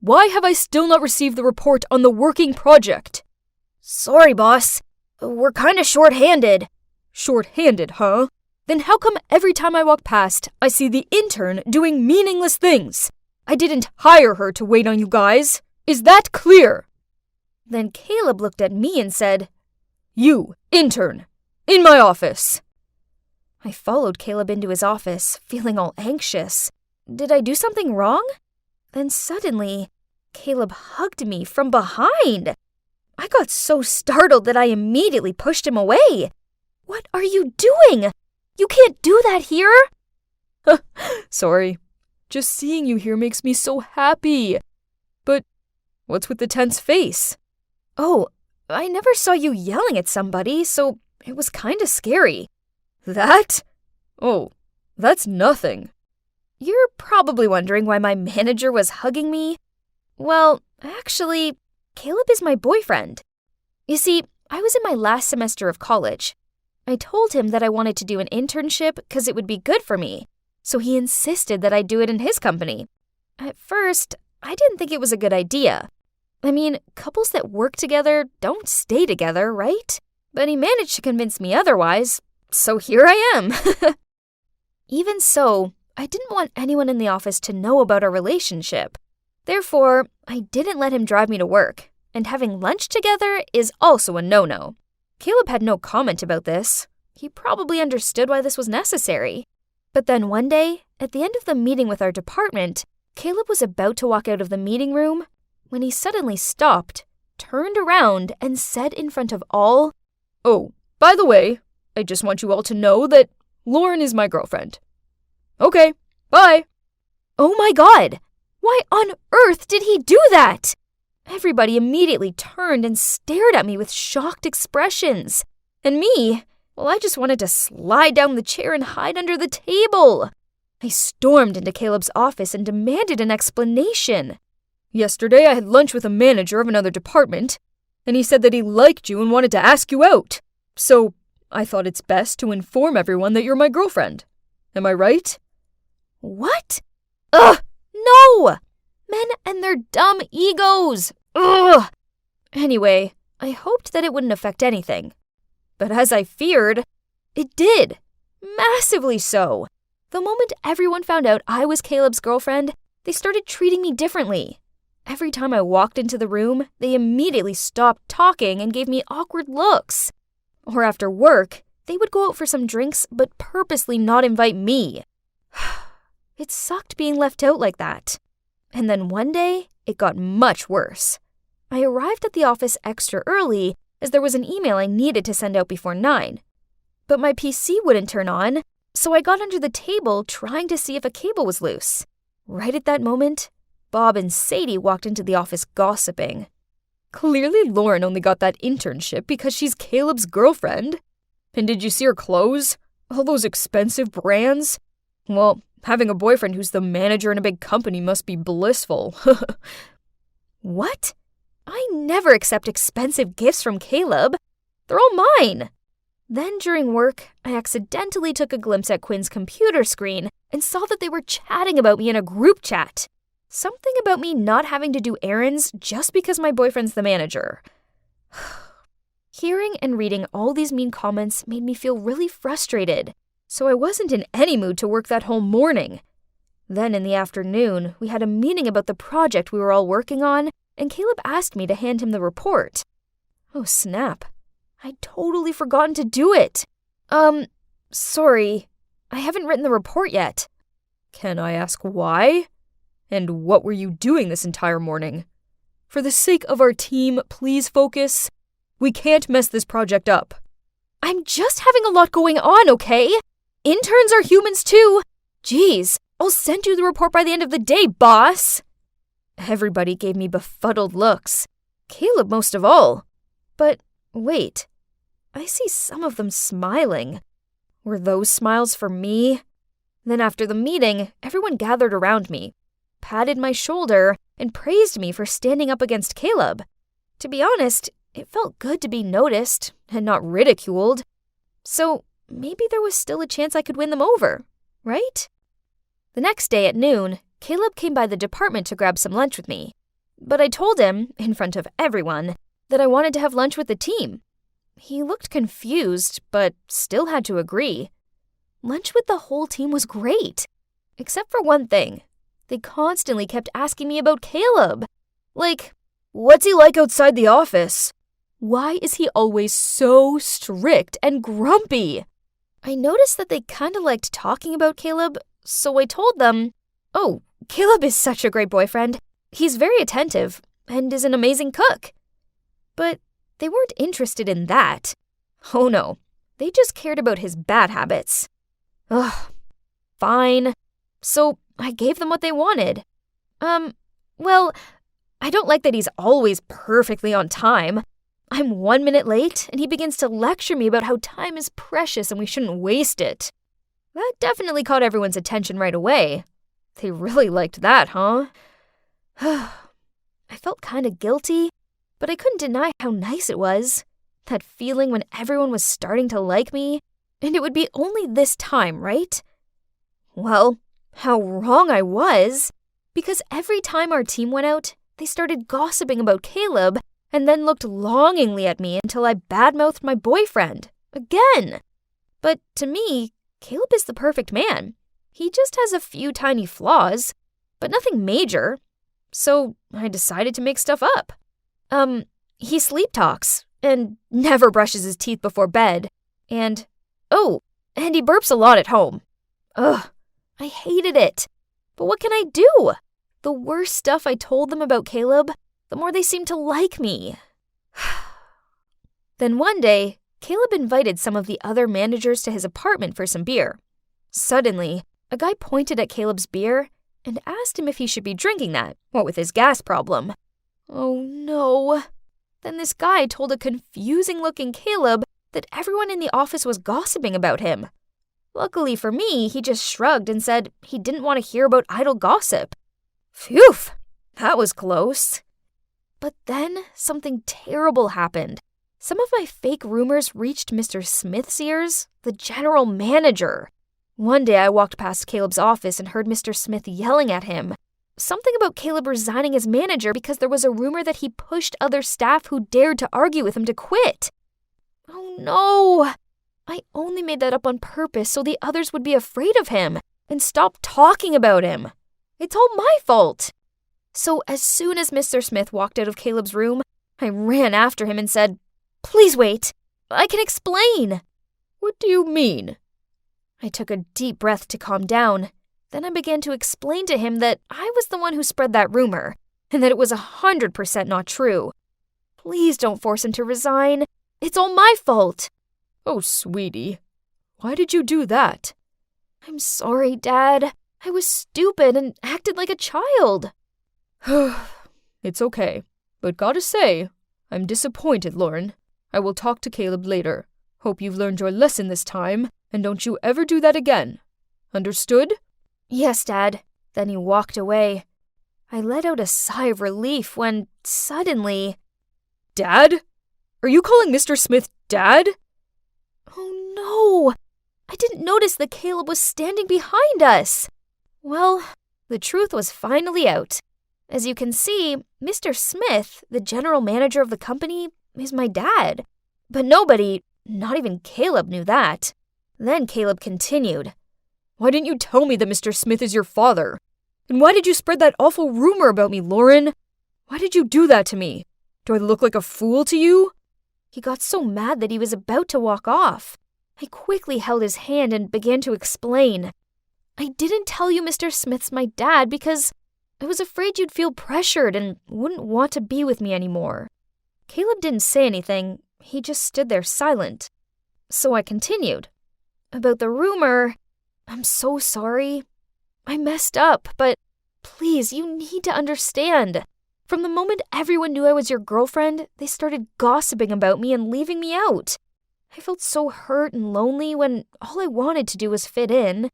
Why have I still not received the report on the working project? Sorry, boss. We're kinda short-handed. Short-handed, huh? Then how come every time I walk past, I see the intern doing meaningless things? I didn't hire her to wait on you guys. Is that clear? Then Caleb looked at me and said, You, intern, in my office. I followed Caleb into his office, feeling all anxious. Did I do something wrong? Then suddenly, Caleb hugged me from behind. I got so startled that I immediately pushed him away. What are you doing? You can't do that here. Sorry. Just seeing you here makes me so happy. But what's with the tense face? Oh, I never saw you yelling at somebody, so it was kinda scary. That? Oh, that's nothing. You're probably wondering why my manager was hugging me. Well, actually, Caleb is my boyfriend. You see, I was in my last semester of college. I told him that I wanted to do an internship because it would be good for me, so he insisted that I do it in his company. At first, I didn't think it was a good idea. I mean, couples that work together don't stay together, right? But he managed to convince me otherwise, so here I am. Even so, I didn't want anyone in the office to know about our relationship. Therefore, I didn't let him drive me to work, and having lunch together is also a no-no. Caleb had no comment about this. He probably understood why this was necessary. But then one day, at the end of the meeting with our department, Caleb was about to walk out of the meeting room when he suddenly stopped, turned around, and said in front of all, Oh, by the way, I just want you all to know that Lauren is my girlfriend. Okay, bye. "Oh my God! Why on earth did he do that?" Everybody immediately turned and stared at me with shocked expressions. And me, well, I just wanted to slide down the chair and hide under the table. I stormed into Caleb's office and demanded an explanation. Yesterday I had lunch with a manager of another department, and he said that he liked you and wanted to ask you out. So I thought it's best to inform everyone that you're my girlfriend. Am I right? What? Ugh, no! Men and their dumb egos! Ugh! Anyway, I hoped that it wouldn't affect anything. But as I feared, it did. Massively so. The moment everyone found out I was Caleb's girlfriend, they started treating me differently. Every time I walked into the room, they immediately stopped talking and gave me awkward looks. Or after work, they would go out for some drinks but purposely not invite me. It sucked being left out like that. And then one day, it got much worse. I arrived at the office extra early as there was an email I needed to send out before 9. But my PC wouldn't turn on, so I got under the table trying to see if a cable was loose. Right at that moment, Bob and Sadie walked into the office gossiping. Clearly Lauren only got that internship because she's Caleb's girlfriend. And did you see her clothes? All those expensive brands? Well, having a boyfriend who's the manager in a big company must be blissful. What? I never accept expensive gifts from Caleb. They're all mine. Then during work, I accidentally took a glimpse at Quinn's computer screen and saw that they were chatting about me in a group chat. Something about me not having to do errands just because my boyfriend's the manager. Hearing and reading all these mean comments made me feel really frustrated, so I wasn't in any mood to work that whole morning. Then in the afternoon, we had a meeting about the project we were all working on, and Caleb asked me to hand him the report. Oh snap. I'd totally forgotten to do it. Sorry. I haven't written the report yet. Can I ask why? And what were you doing this entire morning? For the sake of our team, please focus. We can't mess this project up. I'm just having a lot going on, okay? Interns are humans too. Jeez, I'll send you the report by the end of the day, boss. Everybody gave me befuddled looks. Caleb most of all. But wait, I see some of them smiling. Were those smiles for me? Then after the meeting, everyone gathered around me, patted my shoulder, and praised me for standing up against Caleb. To be honest, it felt good to be noticed and not ridiculed. So maybe there was still a chance I could win them over, right? The next day at noon, Caleb came by the department to grab some lunch with me. But I told him, in front of everyone, that I wanted to have lunch with the team. He looked confused, but still had to agree. Lunch with the whole team was great, except for one thing. They constantly kept asking me about Caleb. Like, what's he like outside the office? Why is he always so strict and grumpy? I noticed that they kind of liked talking about Caleb, so I told them, oh, Caleb is such a great boyfriend. he's very attentive and is an amazing cook. But they weren't interested in that. Oh no, they just cared about his bad habits. Ugh, fine. So I gave them what they wanted. Well, I don't like that he's always perfectly on time. I'm 1 minute late, and he begins to lecture me about how time is precious and we shouldn't waste it. That definitely caught everyone's attention right away. They really liked that, huh? I felt kind of guilty, but I couldn't deny how nice it was. That feeling when everyone was starting to like me, and it would be only this time, right? Well, how wrong I was, because every time our team went out, they started gossiping about Caleb and then looked longingly at me until I badmouthed my boyfriend. Again. But to me, Caleb is the perfect man. He just has a few tiny flaws, but nothing major. So I decided to make stuff up. He sleep talks and never brushes his teeth before bed. And he burps a lot at home. Ugh, I hated it. But what can I do? The worse stuff I told them about Caleb, the more they seemed to like me. Then one day, Caleb invited some of the other managers to his apartment for some beer. Suddenly, a guy pointed at Caleb's beer and asked him if he should be drinking that, what with his gas problem. Oh no. Then this guy told a confusing-looking Caleb that everyone in the office was gossiping about him. Luckily for me, he just shrugged and said he didn't want to hear about idle gossip. Phew, that was close. But then something terrible happened. Some of my fake rumors reached Mr. Smith's ears, the general manager. One day I walked past Caleb's office and heard Mr. Smith yelling at him. Something about Caleb resigning as manager because there was a rumor that he pushed other staff who dared to argue with him to quit. Oh no! I only made that up on purpose so the others would be afraid of him and stop talking about him. It's all my fault. So as soon as Mr. Smith walked out of Caleb's room, I ran after him and said, "Please wait. I can explain." "What do you mean?" I took a deep breath to calm down. Then I began to explain to him that I was the one who spread that rumor, and that it was 100% not true. Please don't force him to resign. It's all my fault. Oh, sweetie, why did you do that? I'm sorry, Dad. I was stupid and acted like a child. It's okay, but gotta say, I'm disappointed, Lauren. I will talk to Caleb later. Hope you've learned your lesson this time, and don't you ever do that again. Understood? Yes, Dad. Then he walked away. I let out a sigh of relief when, suddenly... Dad? Are you calling Mr. Smith Dad? Oh no! I didn't notice that Caleb was standing behind us. Well, the truth was finally out. As you can see, Mr. Smith, the general manager of the company, is my dad. But nobody, not even Caleb, knew that. Then Caleb continued. Why didn't you tell me that Mr. Smith is your father? And why did you spread that awful rumor about me, Lauren? Why did you do that to me? Do I look like a fool to you? He got so mad that he was about to walk off. I quickly held his hand and began to explain. I didn't tell you Mr. Smith's my dad because I was afraid you'd feel pressured and wouldn't want to be with me anymore. Caleb didn't say anything. He just stood there silent. So I continued. About the rumor, I'm so sorry. I messed up, but please, you need to understand. From the moment everyone knew I was your girlfriend, they started gossiping about me and leaving me out. I felt so hurt and lonely when all I wanted to do was fit in.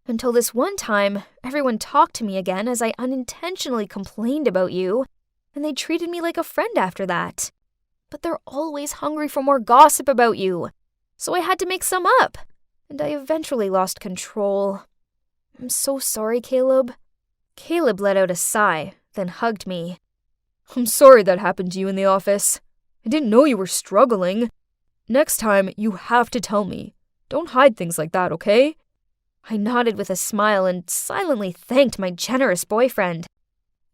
Until this one time, everyone talked to me again as I unintentionally complained about you, and they treated me like a friend after that. But they're always hungry for more gossip about you, so I had to make some up, and I eventually lost control. I'm so sorry, Caleb. Caleb let out a sigh, then hugged me. I'm sorry that happened to you in the office. I didn't know you were struggling. Next time, you have to tell me. Don't hide things like that, okay? I nodded with a smile and silently thanked my generous boyfriend.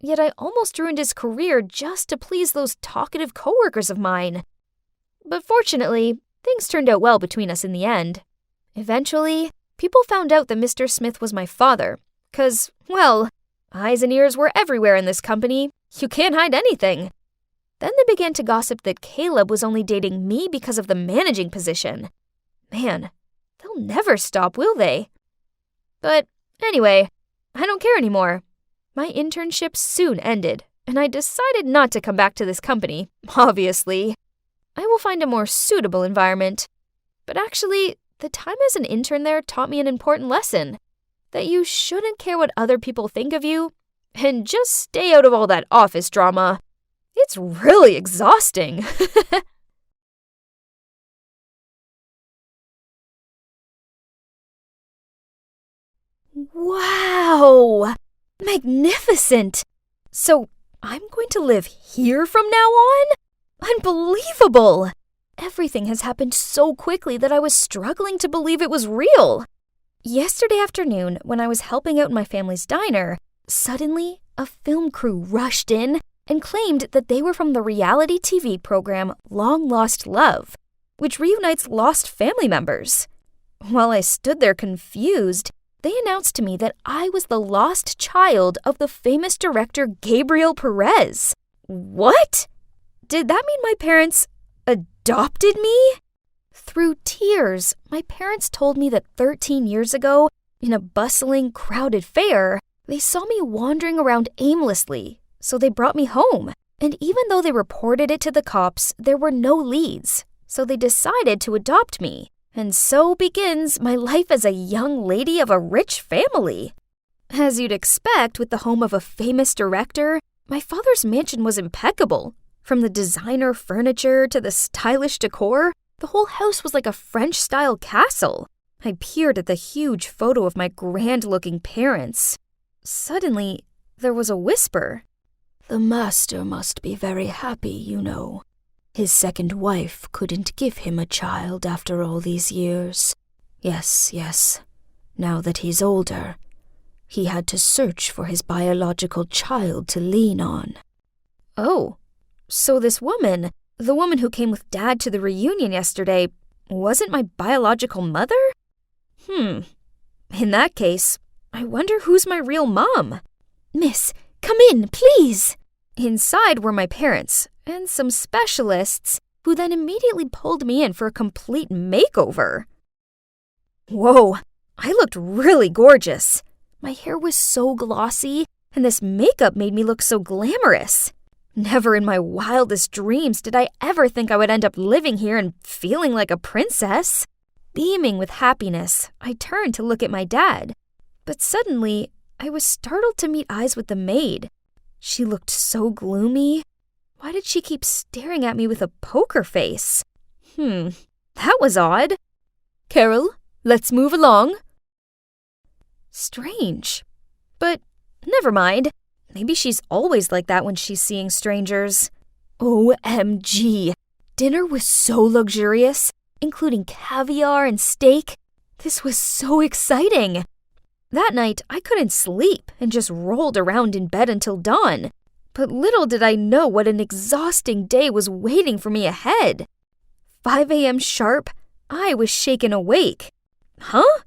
Yet I almost ruined his career just to please those talkative coworkers of mine. But fortunately, things turned out well between us in the end. Eventually, people found out that Mr. Smith was my father, 'cause, well, Eyes and ears were everywhere in this company. You can't hide anything. Then they began to gossip that Caleb was only dating me because of the managing position. Man, they'll never stop, will they? But anyway, I don't care anymore. My internship soon ended, and I decided not to come back to this company, obviously. I will find a more suitable environment. But actually, the time as an intern there taught me an important lesson. That you shouldn't care what other people think of you, and just stay out of all that office drama. It's really exhausting. Wow! Magnificent! So, I'm going to live here from now on? Unbelievable! Everything has happened so quickly that I was struggling to believe it was real. Yesterday afternoon, when I was helping out in my family's diner, suddenly a film crew rushed in and claimed that they were from the reality TV program Long Lost Love, which reunites lost family members. While I stood there confused, they announced to me that I was the lost child of the famous director Gabriel Perez. What? Did that mean my parents adopted me? Through tears, my parents told me that 13 years ago, in a bustling, crowded fair, they saw me wandering around aimlessly, so they brought me home. And even though they reported it to the cops, there were no leads, so they decided to adopt me. And so begins my life as a young lady of a rich family. As you'd expect with the home of a famous director, my father's mansion was impeccable. From the designer furniture to the stylish decor, the whole house was like a French-style castle. I peered at the huge photo of my grand-looking parents. Suddenly, there was a whisper. "The master must be very happy, you know. His second wife couldn't give him a child after all these years. Yes. Now that he's older, he had to search for his biological child to lean on." Oh, so this woman, the woman who came with Dad to the reunion yesterday, wasn't my biological mother? In that case, I wonder who's my real mom. "Miss, come in, please." Inside were my parents and some specialists who then immediately pulled me in for a complete makeover. Whoa, I looked really gorgeous. My hair was so glossy, and this makeup made me look so glamorous. Never in my wildest dreams did I ever think I would end up living here and feeling like a princess. Beaming with happiness, I turned to look at my dad. But suddenly, I was startled to meet eyes with the maid. She looked so gloomy. Why did she keep staring at me with a poker face? That was odd. "Carol, let's move along." Strange. But never mind. Maybe she's always like that when she's seeing strangers. OMG. Dinner was so luxurious, including caviar and steak. This was so exciting. That night, I couldn't sleep and just rolled around in bed until dawn. But little did I know what an exhausting day was waiting for me ahead. 5 a.m. sharp, I was shaken awake. Huh?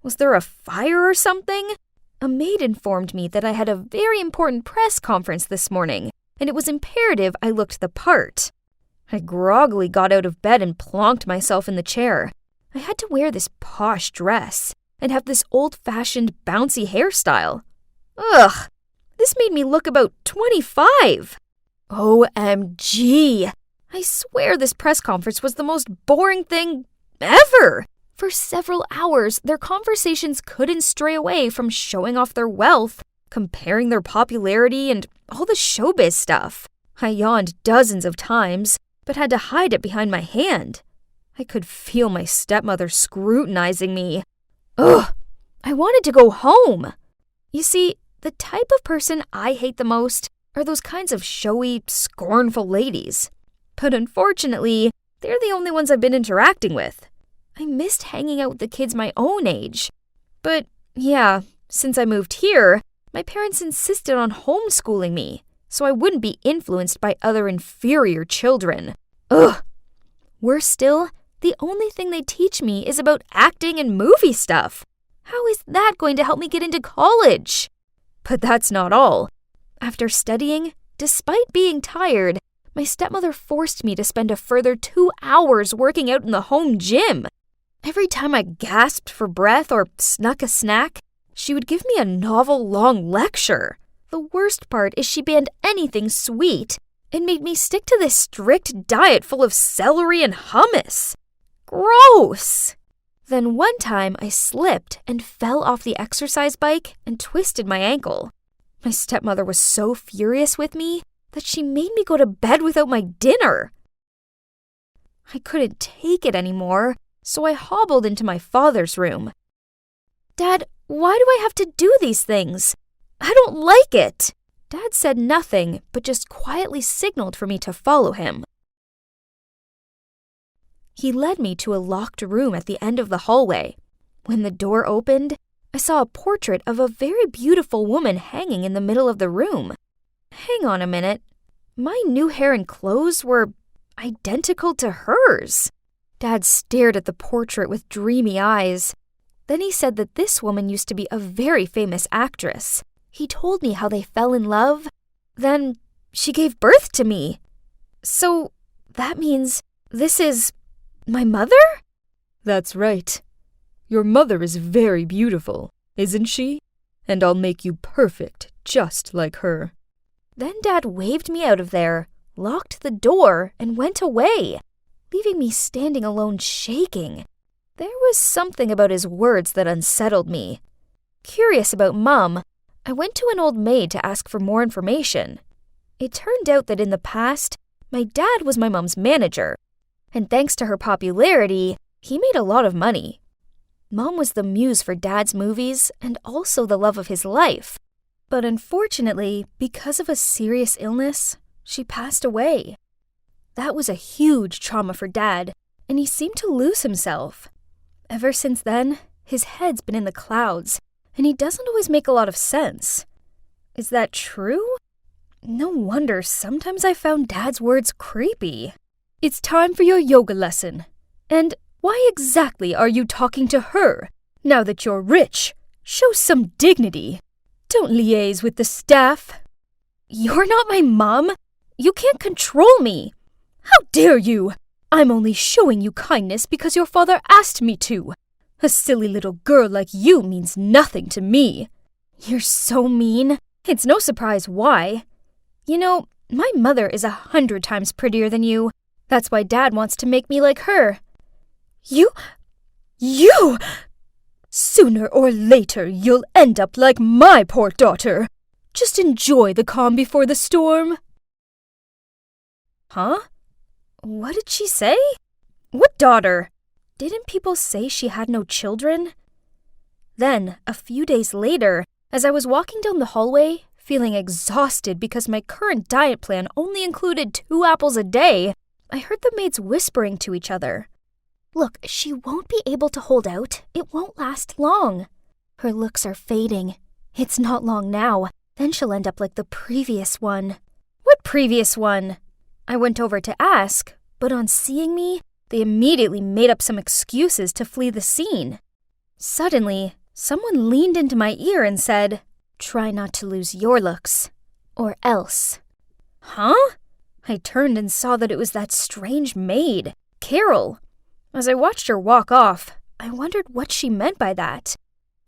Was there a fire or something? A maid informed me that I had a very important press conference this morning, and it was imperative I looked the part. I groggily got out of bed and plonked myself in the chair. I had to wear this posh dress and have this old-fashioned bouncy hairstyle. Ugh, this made me look about 25. OMG. I swear this press conference was the most boring thing ever. For several hours, their conversations couldn't stray away from showing off their wealth, comparing their popularity, and all the showbiz stuff. I yawned dozens of times, but had to hide it behind my hand. I could feel my stepmother scrutinizing me. Ugh, I wanted to go home. You see, the type of person I hate the most are those kinds of showy, scornful ladies. But unfortunately, they're the only ones I've been interacting with. I missed hanging out with the kids my own age. But yeah, since I moved here, my parents insisted on homeschooling me, so I wouldn't be influenced by other inferior children. Ugh! Worse still, the only thing they teach me is about acting and movie stuff. How is that going to help me get into college? But that's not all. After studying, despite being tired, my stepmother forced me to spend a further 2 hours working out in the home gym. Every time I gasped for breath or snuck a snack, she would give me a novel-long lecture. The worst part is she banned anything sweet and made me stick to this strict diet full of celery and hummus. Gross! Then one time I slipped and fell off the exercise bike and twisted my ankle. My stepmother was so furious with me that she made me go to bed without my dinner. I couldn't take it anymore, so I hobbled into my father's room. Dad, why do I have to do these things? I don't like it. Dad said nothing, but just quietly signaled for me to follow him. He led me to a locked room at the end of the hallway. When the door opened, I saw a portrait of a very beautiful woman hanging in the middle of the room. Hang on a minute. My new hair and clothes were identical to hers. Dad stared at the portrait with dreamy eyes. Then he said that this woman used to be a very famous actress. He told me how they fell in love. Then she gave birth to me. So that means this is my mother? That's right. Your mother is very beautiful, isn't she? And I'll make you perfect, just like her. Then Dad waved me out of there, locked the door, and went away, leaving me standing alone shaking. There was something about his words that unsettled me. Curious about Mum, I went to an old maid to ask for more information. It turned out that in the past, my dad was my mum's manager, and thanks to her popularity, he made a lot of money. Mom was the muse for Dad's movies and also the love of his life. But unfortunately, because of a serious illness, she passed away. That was a huge trauma for Dad, and he seemed to lose himself. Ever since then, his head's been in the clouds, and he doesn't always make a lot of sense. Is that true? No wonder sometimes I found Dad's words creepy. It's time for your yoga lesson. And why exactly are you talking to her? Now that you're rich, show some dignity. Don't liaise with the staff. You're not my mom. You can't control me. How dare you? I'm only showing you kindness because your father asked me to. A silly little girl like you means nothing to me. You're so mean. It's no surprise why. You know, my mother is 100 times prettier than you. That's why Dad wants to make me like her. You! Sooner or later, you'll end up like my poor daughter. Just enjoy the calm before the storm. Huh? What did she say? What daughter? Didn't people say she had no children? Then, a few days later, as I was walking down the hallway, feeling exhausted because my current diet plan only included 2 apples a day, I heard the maids whispering to each other. Look, she won't be able to hold out. It won't last long. Her looks are fading. It's not long now. Then she'll end up like the previous one. What previous one? I went over to ask, but on seeing me, they immediately made up some excuses to flee the scene. Suddenly, someone leaned into my ear and said, "Try not to lose your looks, or else." Huh? I turned and saw that it was that strange maid, Carol. As I watched her walk off, I wondered what she meant by that.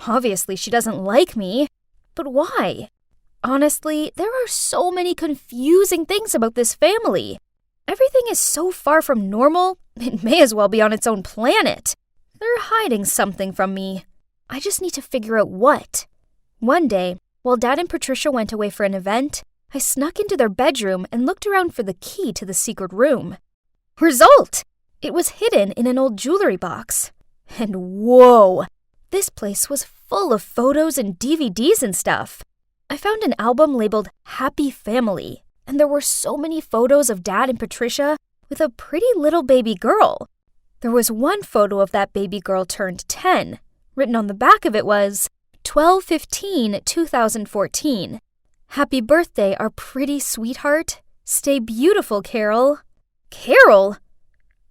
Obviously, she doesn't like me, but why? Honestly, there are so many confusing things about this family. Everything is so far from normal, it may as well be on its own planet. They're hiding something from me. I just need to figure out what. One day, while Dad and Patricia went away for an event, I snuck into their bedroom and looked around for the key to the secret room. Result! It was hidden in an old jewelry box. And whoa! This place was full of photos and DVDs and stuff. I found an album labeled Happy Family, and there were so many photos of Dad and Patricia with a pretty little baby girl. There was one photo of that baby girl turned 10. Written on the back of it was 12/15/2014. Happy birthday, our pretty sweetheart. Stay beautiful, Carol. Carol?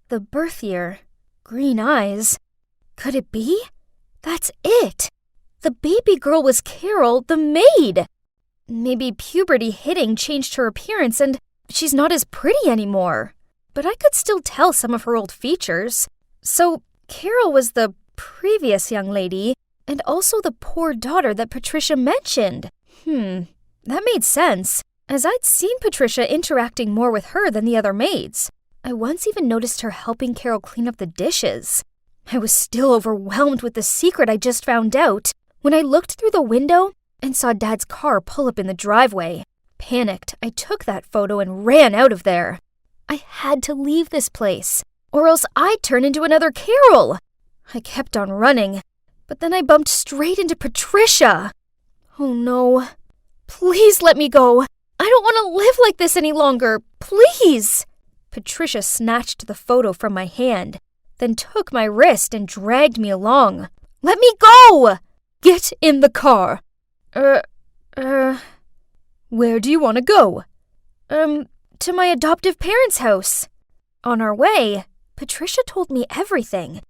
The birth year. Green eyes. Could it be? That's it. The baby girl was Carol, the maid. maybe puberty hitting changed her appearance and she's not as pretty anymore. But I could still tell some of her old features. So Carol was the previous young lady and also the poor daughter that Patricia mentioned. That made sense, as I'd seen Patricia interacting more with her than the other maids. I once even noticed her helping Carol clean up the dishes. I was still overwhelmed with the secret I just found out when I looked through the window and saw Dad's car pull up in the driveway. Panicked, I took that photo and ran out of there. I had to leave this place, or else I'd turn into another Carol. I kept on running, but then I bumped straight into Patricia. Oh no. Please let me go. I don't want to live like this any longer. Please. Patricia snatched the photo from my hand, then took my wrist and dragged me along. Let me go! Get in the car. Where do you want to go? To my adoptive parents' house. On our way, Patricia told me everything.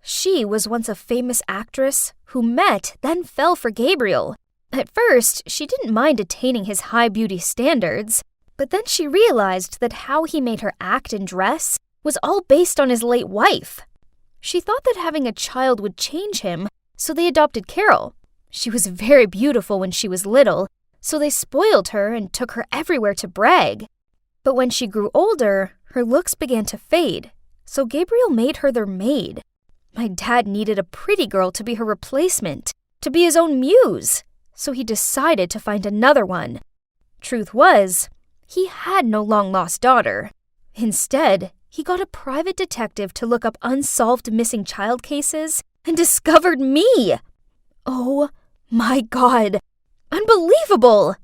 She was once a famous actress who met, then fell for Gabriel. At first, she didn't mind attaining his high beauty standards, but then she realized that how he made her act and dress was all based on his late wife. She thought that having a child would change him, so they adopted Carol. She was very beautiful when she was little, so they spoiled her and took her everywhere to brag. But when she grew older, her looks began to fade, so Gabriel made her their maid. My dad needed a pretty girl to be her replacement, to be his own muse, so he decided to find another one. Truth was, he had no long-lost daughter. Instead, he got a private detective to look up unsolved missing child cases and discovered me. Oh my God! Unbelievable!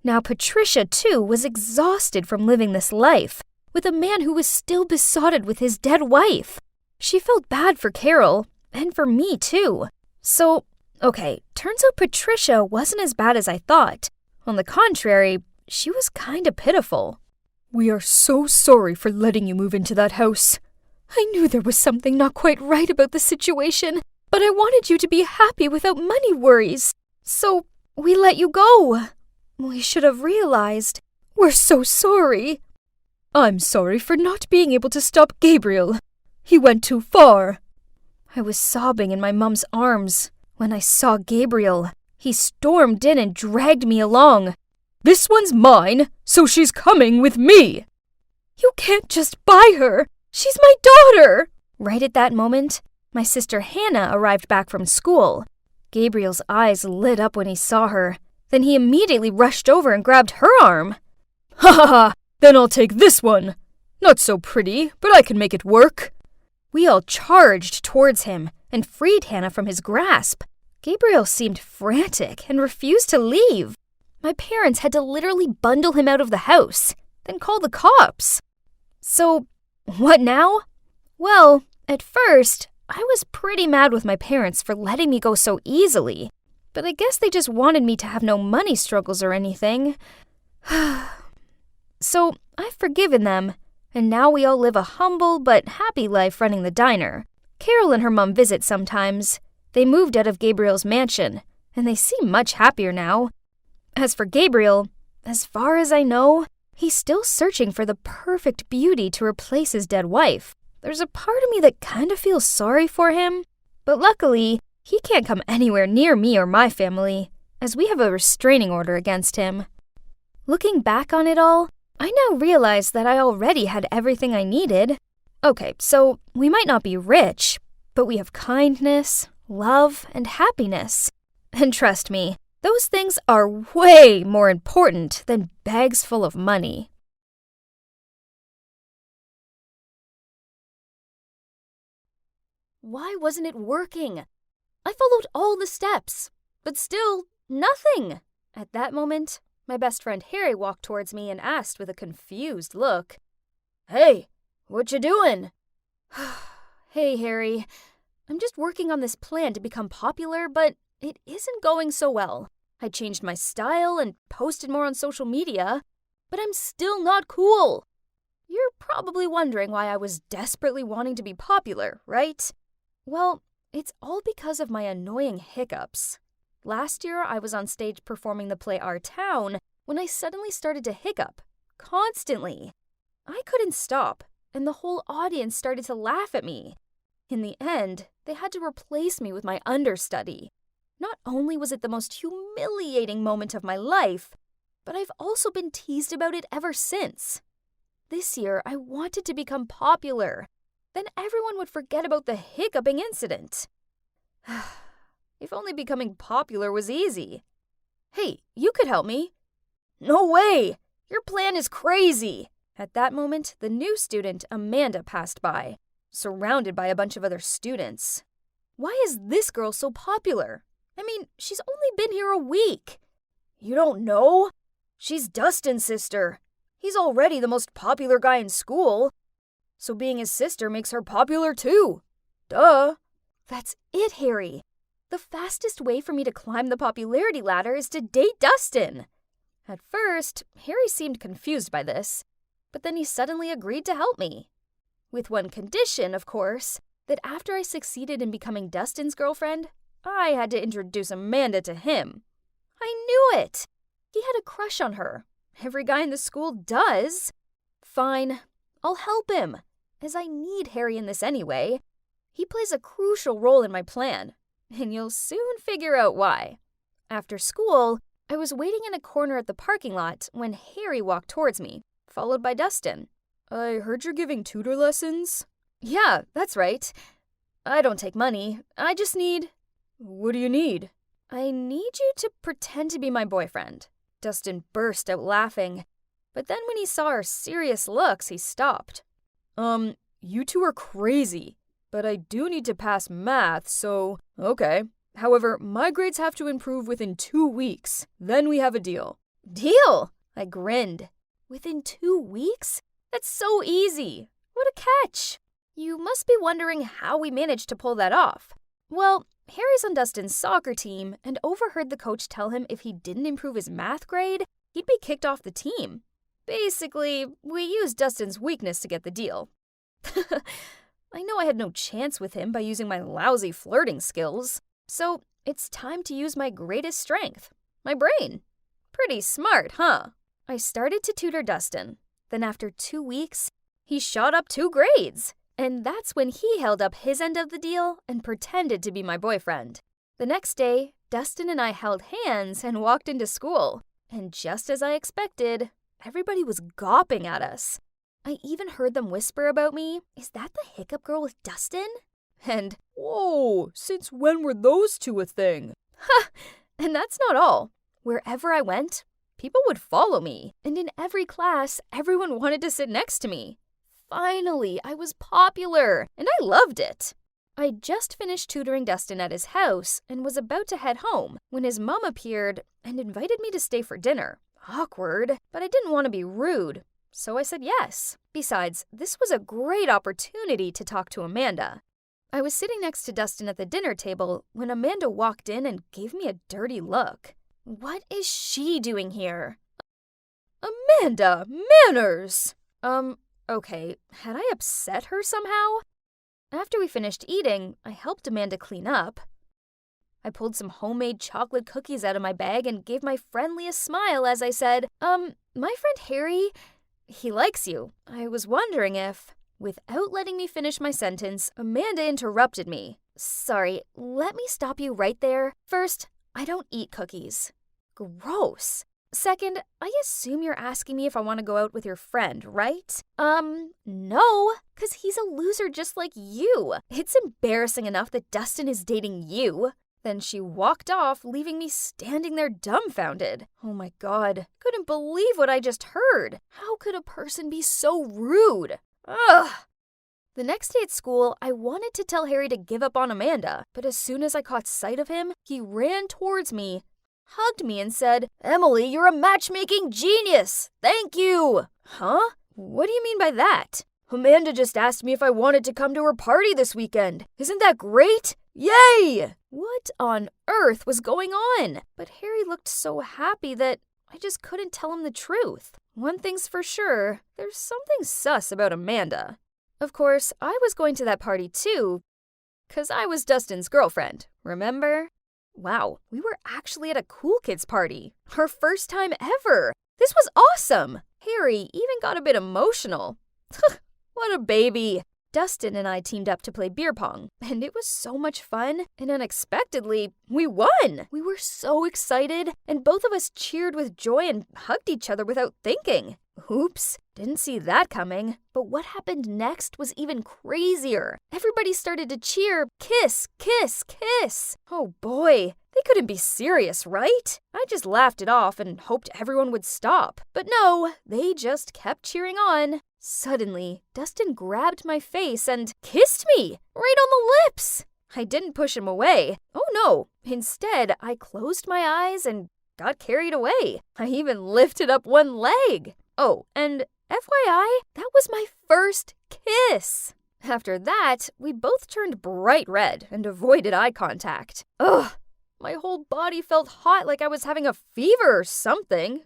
Now Patricia, too, was exhausted from living this life, with a man who was still besotted with his dead wife. She felt bad for Carol, and for me, too. So, okay, turns out Patricia wasn't as bad as I thought. On the contrary, she was kinda pitiful. We are so sorry for letting you move into that house. I knew there was something not quite right about the situation, but I wanted you to be happy without money worries. So, we let you go. We should have realized. We're so sorry. I'm sorry for not being able to stop Gabriel. He went too far. I was sobbing in my mom's arms when I saw Gabriel. He stormed in and dragged me along. This one's mine, so she's coming with me. You can't just buy her. She's my daughter. Right at that moment, my sister Hannah arrived back from school. Gabriel's eyes lit up when he saw her. Then he immediately rushed over and grabbed her arm. Ha ha ha! Then I'll take this one. Not so pretty, but I can make it work. We all charged towards him and freed Hannah from his grasp. Gabriel seemed frantic and refused to leave. My parents had to literally bundle him out of the house, then call the cops. So, what now? Well, at first, I was pretty mad with my parents for letting me go so easily. But I guess they just wanted me to have no money struggles or anything. So, I've forgiven them, and now we all live a humble but happy life running the diner. Carol and her mom visit sometimes. They moved out of Gabriel's mansion, and they seem much happier now. As for Gabriel, as far as I know, he's still searching for the perfect beauty to replace his dead wife. There's a part of me that kind of feels sorry for him, but luckily, he can't come anywhere near me or my family, as we have a restraining order against him. Looking back on it all, I now realize that I already had everything I needed. Okay, so we might not be rich, but we have kindness, love, and happiness. And trust me, those things are way more important than bags full of money. Why wasn't it working? I followed all the steps, but still, nothing. At that moment, my best friend Harry walked towards me and asked with a confused look, "Hey, what you doing?" Hey, Harry. I'm just working on this plan to become popular, but it isn't going so well. I changed my style and posted more on social media, but I'm still not cool. You're probably wondering why I was desperately wanting to be popular, right? Well, it's all because of my annoying hiccups. Last year, I was on stage performing the play Our Town when I suddenly started to hiccup. Constantly. I couldn't stop, and the whole audience started to laugh at me. In the end, they had to replace me with my understudy. Not only was it the most humiliating moment of my life, but I've also been teased about it ever since. This year, I wanted to become popular. Then everyone would forget about the hiccuping incident. If only becoming popular was easy. Hey, you could help me. No way! Your plan is crazy! At that moment, the new student, Amanda, passed by, surrounded by a bunch of other students. Why is this girl so popular? I mean, she's only been here a week. You don't know? She's Dustin's sister. He's already the most popular guy in school. So being his sister makes her popular too. Duh. That's it, Harry. The fastest way for me to climb the popularity ladder is to date Dustin. At first, Harry seemed confused by this, but then he suddenly agreed to help me. With one condition, of course, that after I succeeded in becoming Dustin's girlfriend, I had to introduce Amanda to him. I knew it! He had a crush on her. Every guy in the school does. Fine, I'll help him, as I need Harry in this anyway. He plays a crucial role in my plan, and you'll soon figure out why. After school, I was waiting in a corner at the parking lot when Harry walked towards me, followed by Dustin. I heard you're giving tutor lessons? Yeah, that's right. I don't take money. I just need... What do you need? I need you to pretend to be my boyfriend. Dustin burst out laughing, but then when he saw our serious looks, he stopped. You two are crazy, but I do need to pass math, so... Okay. However, my grades have to improve within 2 weeks. Then we have a deal. Deal? I grinned. Within 2 weeks? That's so easy. What a catch. You must be wondering how we managed to pull that off. Well, Harry's on Dustin's soccer team and overheard the coach tell him if he didn't improve his math grade, he'd be kicked off the team. Basically, we used Dustin's weakness to get the deal. I know I had no chance with him by using my lousy flirting skills, so it's time to use my greatest strength, my brain. Pretty smart, huh? I started to tutor Dustin. Then after 2 weeks, he shot up 2 grades. And that's when he held up his end of the deal and pretended to be my boyfriend. The next day, Dustin and I held hands and walked into school. And just as I expected, everybody was gawping at us. I even heard them whisper about me, "Is that the hiccup girl with Dustin?" And, "Whoa, since when were those two a thing?" Ha! And that's not all. Wherever I went, people would follow me. And in every class, everyone wanted to sit next to me. Finally, I was popular, and I loved it. I just finished tutoring Dustin at his house and was about to head home when his mom appeared and invited me to stay for dinner. Awkward, but I didn't want to be rude, so I said yes. Besides, this was a great opportunity to talk to Amanda. I was sitting next to Dustin at the dinner table when Amanda walked in and gave me a dirty look. What is she doing here? Amanda, manners! Okay, had I upset her somehow? After we finished eating, I helped Amanda clean up. I pulled some homemade chocolate cookies out of my bag and gave my friendliest smile as I said, my friend Harry, he likes you. I was wondering if... Without letting me finish my sentence, Amanda interrupted me. Sorry, let me stop you right there. First, I don't eat cookies. Gross. Second, I assume you're asking me if I want to go out with your friend, right? No, because he's a loser just like you. It's embarrassing enough that Dustin is dating you. Then she walked off, leaving me standing there dumbfounded. Oh my God, couldn't believe what I just heard. How could a person be so rude? Ugh. The next day at school, I wanted to tell Harry to give up on Amanda, but as soon as I caught sight of him, he ran towards me, hugged me and said, "Emily, you're a matchmaking genius! Thank you!" Huh? What do you mean by that? Amanda just asked me if I wanted to come to her party this weekend. Isn't that great? Yay! What on earth was going on? But Harry looked so happy that I just couldn't tell him the truth. One thing's for sure, there's something sus about Amanda. Of course, I was going to that party too, 'cause I was Dustin's girlfriend, remember? Wow, we were actually at a cool kids party. Our first time ever. This was awesome. Harry even got a bit emotional. What a baby. Dustin and I teamed up to play beer pong, and it was so much fun, and unexpectedly, we won! We were so excited, and both of us cheered with joy and hugged each other without thinking. Oops, didn't see that coming. But what happened next was even crazier. Everybody started to cheer, kiss, kiss, kiss. Oh boy, they couldn't be serious, right? I just laughed it off and hoped everyone would stop. But no, they just kept cheering on. Suddenly, Dustin grabbed my face and kissed me right on the lips. I didn't push him away. Oh no, instead, I closed my eyes and got carried away. I even lifted up one leg. Oh, and FYI, that was my first kiss. After that, we both turned bright red and avoided eye contact. Ugh, my whole body felt hot like I was having a fever or something.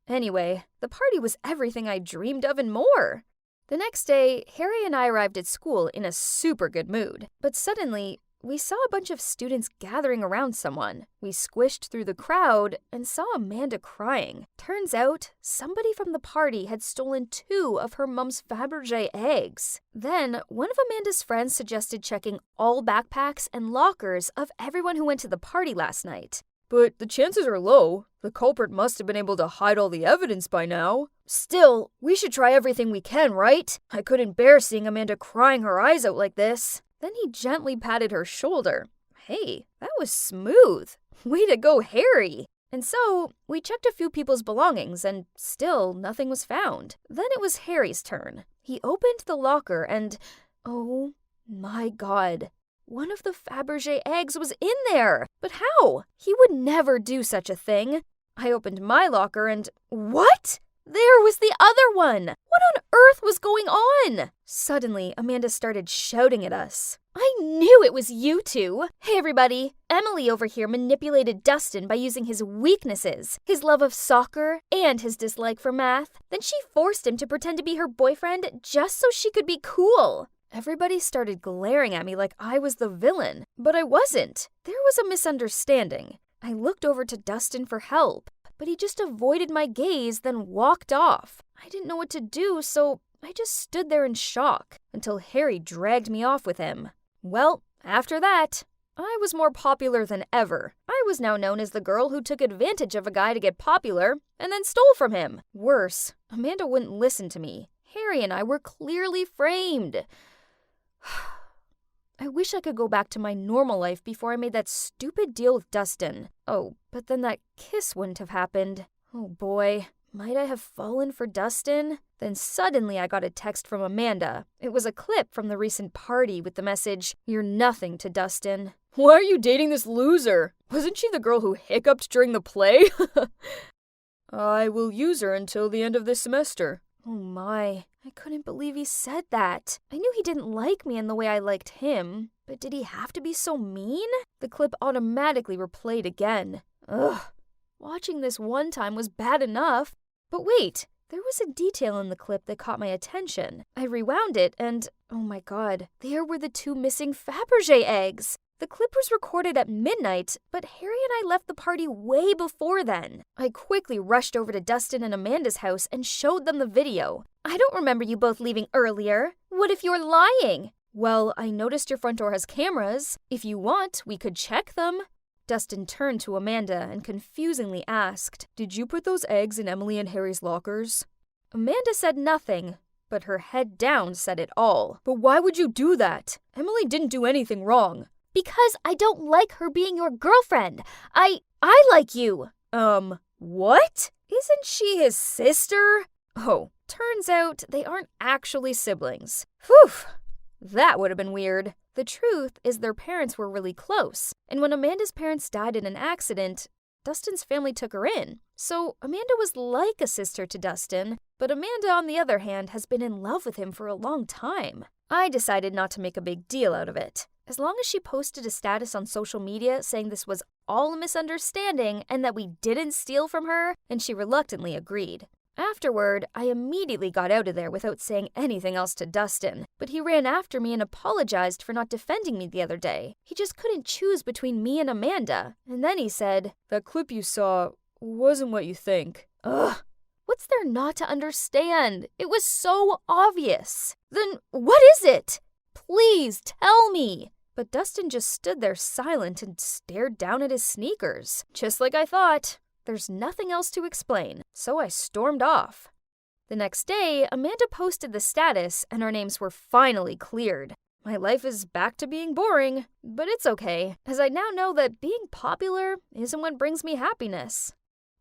Anyway, the party was everything I dreamed of and more. The next day, Harry and I arrived at school in a super good mood. But suddenly, we saw a bunch of students gathering around someone. We squished through the crowd and saw Amanda crying. Turns out, somebody from the party had stolen 2 of her mom's Fabergé eggs. Then, one of Amanda's friends suggested checking all backpacks and lockers of everyone who went to the party last night. But the chances are low. The culprit must have been able to hide all the evidence by now. Still, we should try everything we can, right? I couldn't bear seeing Amanda crying her eyes out like this. Then he gently patted her shoulder. Hey, that was smooth. Way to go, Harry. And so, we checked a few people's belongings and still nothing was found. Then it was Harry's turn. He opened the locker and, oh my God, one of the Fabergé eggs was in there. But how? He would never do such a thing. I opened my locker and, what? There was the other one! What on earth was going on? Suddenly, Amanda started shouting at us. I knew it was you two! Hey everybody, Emily over here manipulated Dustin by using his weaknesses, his love of soccer and his dislike for math. Then she forced him to pretend to be her boyfriend just so she could be cool. Everybody started glaring at me like I was the villain, but I wasn't. There was a misunderstanding. I looked over to Dustin for help, but he just avoided my gaze, then walked off. I didn't know what to do, so I just stood there in shock until Harry dragged me off with him. Well, after that, I was more popular than ever. I was now known as the girl who took advantage of a guy to get popular and then stole from him. Worse, Amanda wouldn't listen to me. Harry and I were clearly framed. I wish I could go back to my normal life before I made that stupid deal with Dustin. Oh, but then that kiss wouldn't have happened. Oh boy, might I have fallen for Dustin? Then suddenly I got a text from Amanda. It was a clip from the recent party with the message, "You're nothing to Dustin." Why are you dating this loser? Wasn't she the girl who hiccuped during the play? I will use her until the end of this semester. Oh my, I couldn't believe he said that. I knew he didn't like me in the way I liked him, but did he have to be so mean? The clip automatically replayed again. Ugh, watching this one time was bad enough. But wait, there was a detail in the clip that caught my attention. I rewound it and, oh my God, there were the 2 missing Fabergé eggs. The clip was recorded at midnight, but Harry and I left the party way before then. I quickly rushed over to Dustin and Amanda's house and showed them the video. I don't remember you both leaving earlier. What if you're lying? Well, I noticed your front door has cameras. If you want, we could check them. Dustin turned to Amanda and confusingly asked, Did you put those eggs in Emily and Harry's lockers? Amanda said nothing, but her head down said it all. But why would you do that? Emily didn't do anything wrong. Because I don't like her being your girlfriend. I like you. What? Isn't she his sister? Oh, turns out they aren't actually siblings. Phew, that would have been weird. The truth is their parents were really close, and when Amanda's parents died in an accident, Dustin's family took her in. So Amanda was like a sister to Dustin, but Amanda, on the other hand, has been in love with him for a long time. I decided not to make a big deal out of it. As long as she posted a status on social media saying this was all a misunderstanding and that we didn't steal from her, and she reluctantly agreed. Afterward, I immediately got out of there without saying anything else to Dustin, but he ran after me and apologized for not defending me the other day. He just couldn't choose between me and Amanda, and then he said, "That clip you saw wasn't what you think." "Ugh, what's there not to understand? It was so obvious." "Then what is it? Please tell me." But Dustin just stood there silent and stared down at his sneakers. Just like I thought. There's nothing else to explain, so I stormed off. The next day, Amanda posted the status and our names were finally cleared. My life is back to being boring, but it's okay, as I now know that being popular isn't what brings me happiness.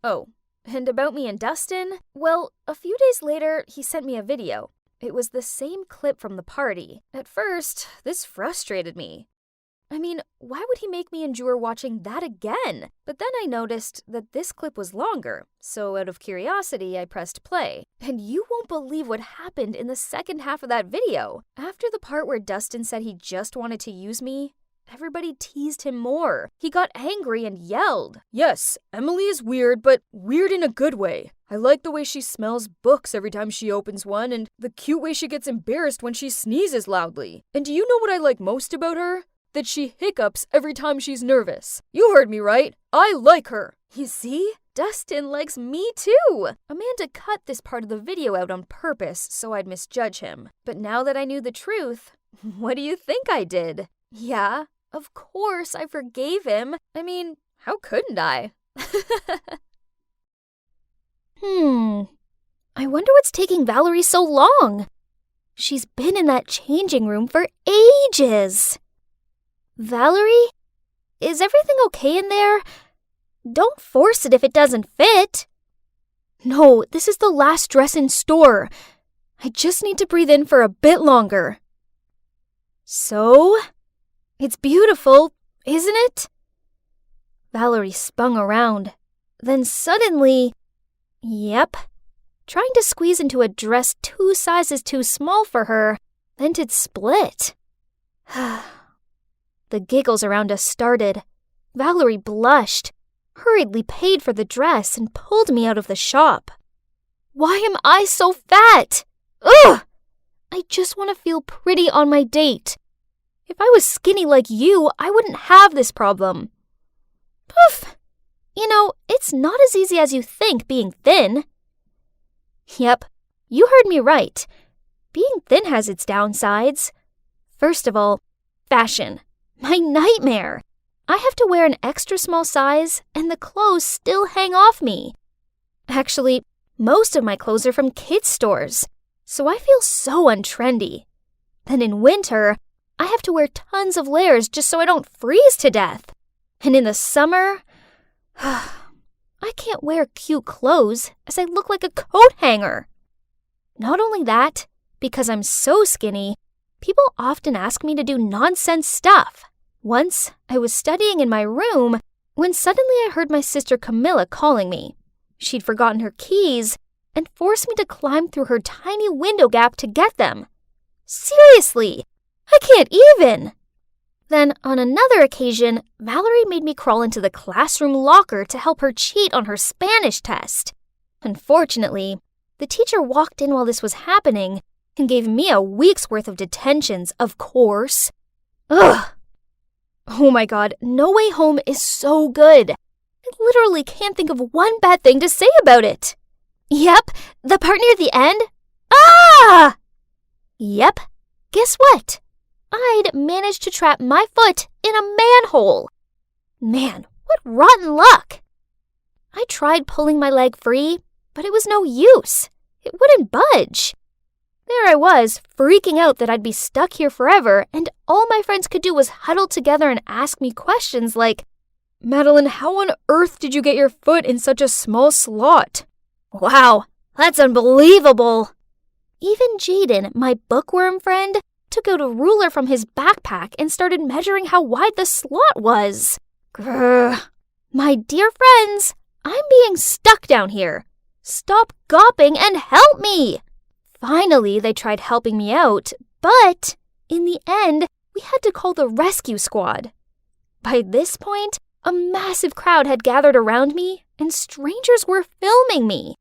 Oh, and about me and Dustin? Well, a few days later, he sent me a video. It was the same clip from the party. At first, this frustrated me. I mean, why would he make me endure watching that again? But then I noticed that this clip was longer, so out of curiosity, I pressed play. And you won't believe what happened in the second half of that video. After the part where Dustin said he just wanted to use me, everybody teased him more. He got angry and yelled. "Yes, Emily is weird, but weird in a good way. I like the way she smells books every time she opens one, and the cute way she gets embarrassed when she sneezes loudly. And do you know what I like most about her? That she hiccups every time she's nervous. You heard me right. I like her." You see? Dustin likes me too. Amanda cut this part of the video out on purpose so I'd misjudge him. But now that I knew the truth, what do you think I did? Yeah, of course I forgave him. I mean, how couldn't I? I wonder what's taking Valerie so long. She's been in that changing room for ages. Valerie? Is everything okay in there? Don't force it if it doesn't fit. No, this is the last dress in store. I just need to breathe in for a bit longer. So? It's beautiful, isn't it? Valerie spun around. Then suddenly, yep, trying to squeeze into a dress 2 sizes too small for her, then it split. The giggles around us started. Valerie blushed, hurriedly paid for the dress, and pulled me out of the shop. Why am I so fat? Ugh! I just want to feel pretty on my date. If I was skinny like you, I wouldn't have this problem. Poof! You know, it's not as easy as you think being thin. Yep, you heard me right. Being thin has its downsides. First of all, fashion. My nightmare. I have to wear an extra small size, and the clothes still hang off me. Actually, most of my clothes are from kids' stores, so I feel so untrendy. Then in winter, I have to wear tons of layers just so I don't freeze to death. And in the summer, I can't wear cute clothes as I look like a coat hanger. Not only that, because I'm so skinny, people often ask me to do nonsense stuff. Once, I was studying in my room when suddenly I heard my sister Camilla calling me. She'd forgotten her keys and forced me to climb through her tiny window gap to get them. Seriously, I can't even. Then, on another occasion, Valerie made me crawl into the classroom locker to help her cheat on her Spanish test. Unfortunately, the teacher walked in while this was happening and gave me a week's worth of detentions, of course. Ugh! Oh my god, No Way Home is so good. I literally can't think of one bad thing to say about it. Yep, the part near the end. Ah! Yep, guess what? I'd managed to trap my foot in a manhole. Man, what rotten luck. I tried pulling my leg free, but it was no use. It wouldn't budge. There I was, freaking out that I'd be stuck here forever, and all my friends could do was huddle together and ask me questions like, "Madeline, how on earth did you get your foot in such a small slot?" "Wow, that's unbelievable." Even Jaden, my bookworm friend, took out a ruler from his backpack and started measuring how wide the slot was. Grr. My dear friends, I'm being stuck down here. Stop gawping and help me. Finally, they tried helping me out, but in the end, we had to call the rescue squad. By this point, a massive crowd had gathered around me, and strangers were filming me.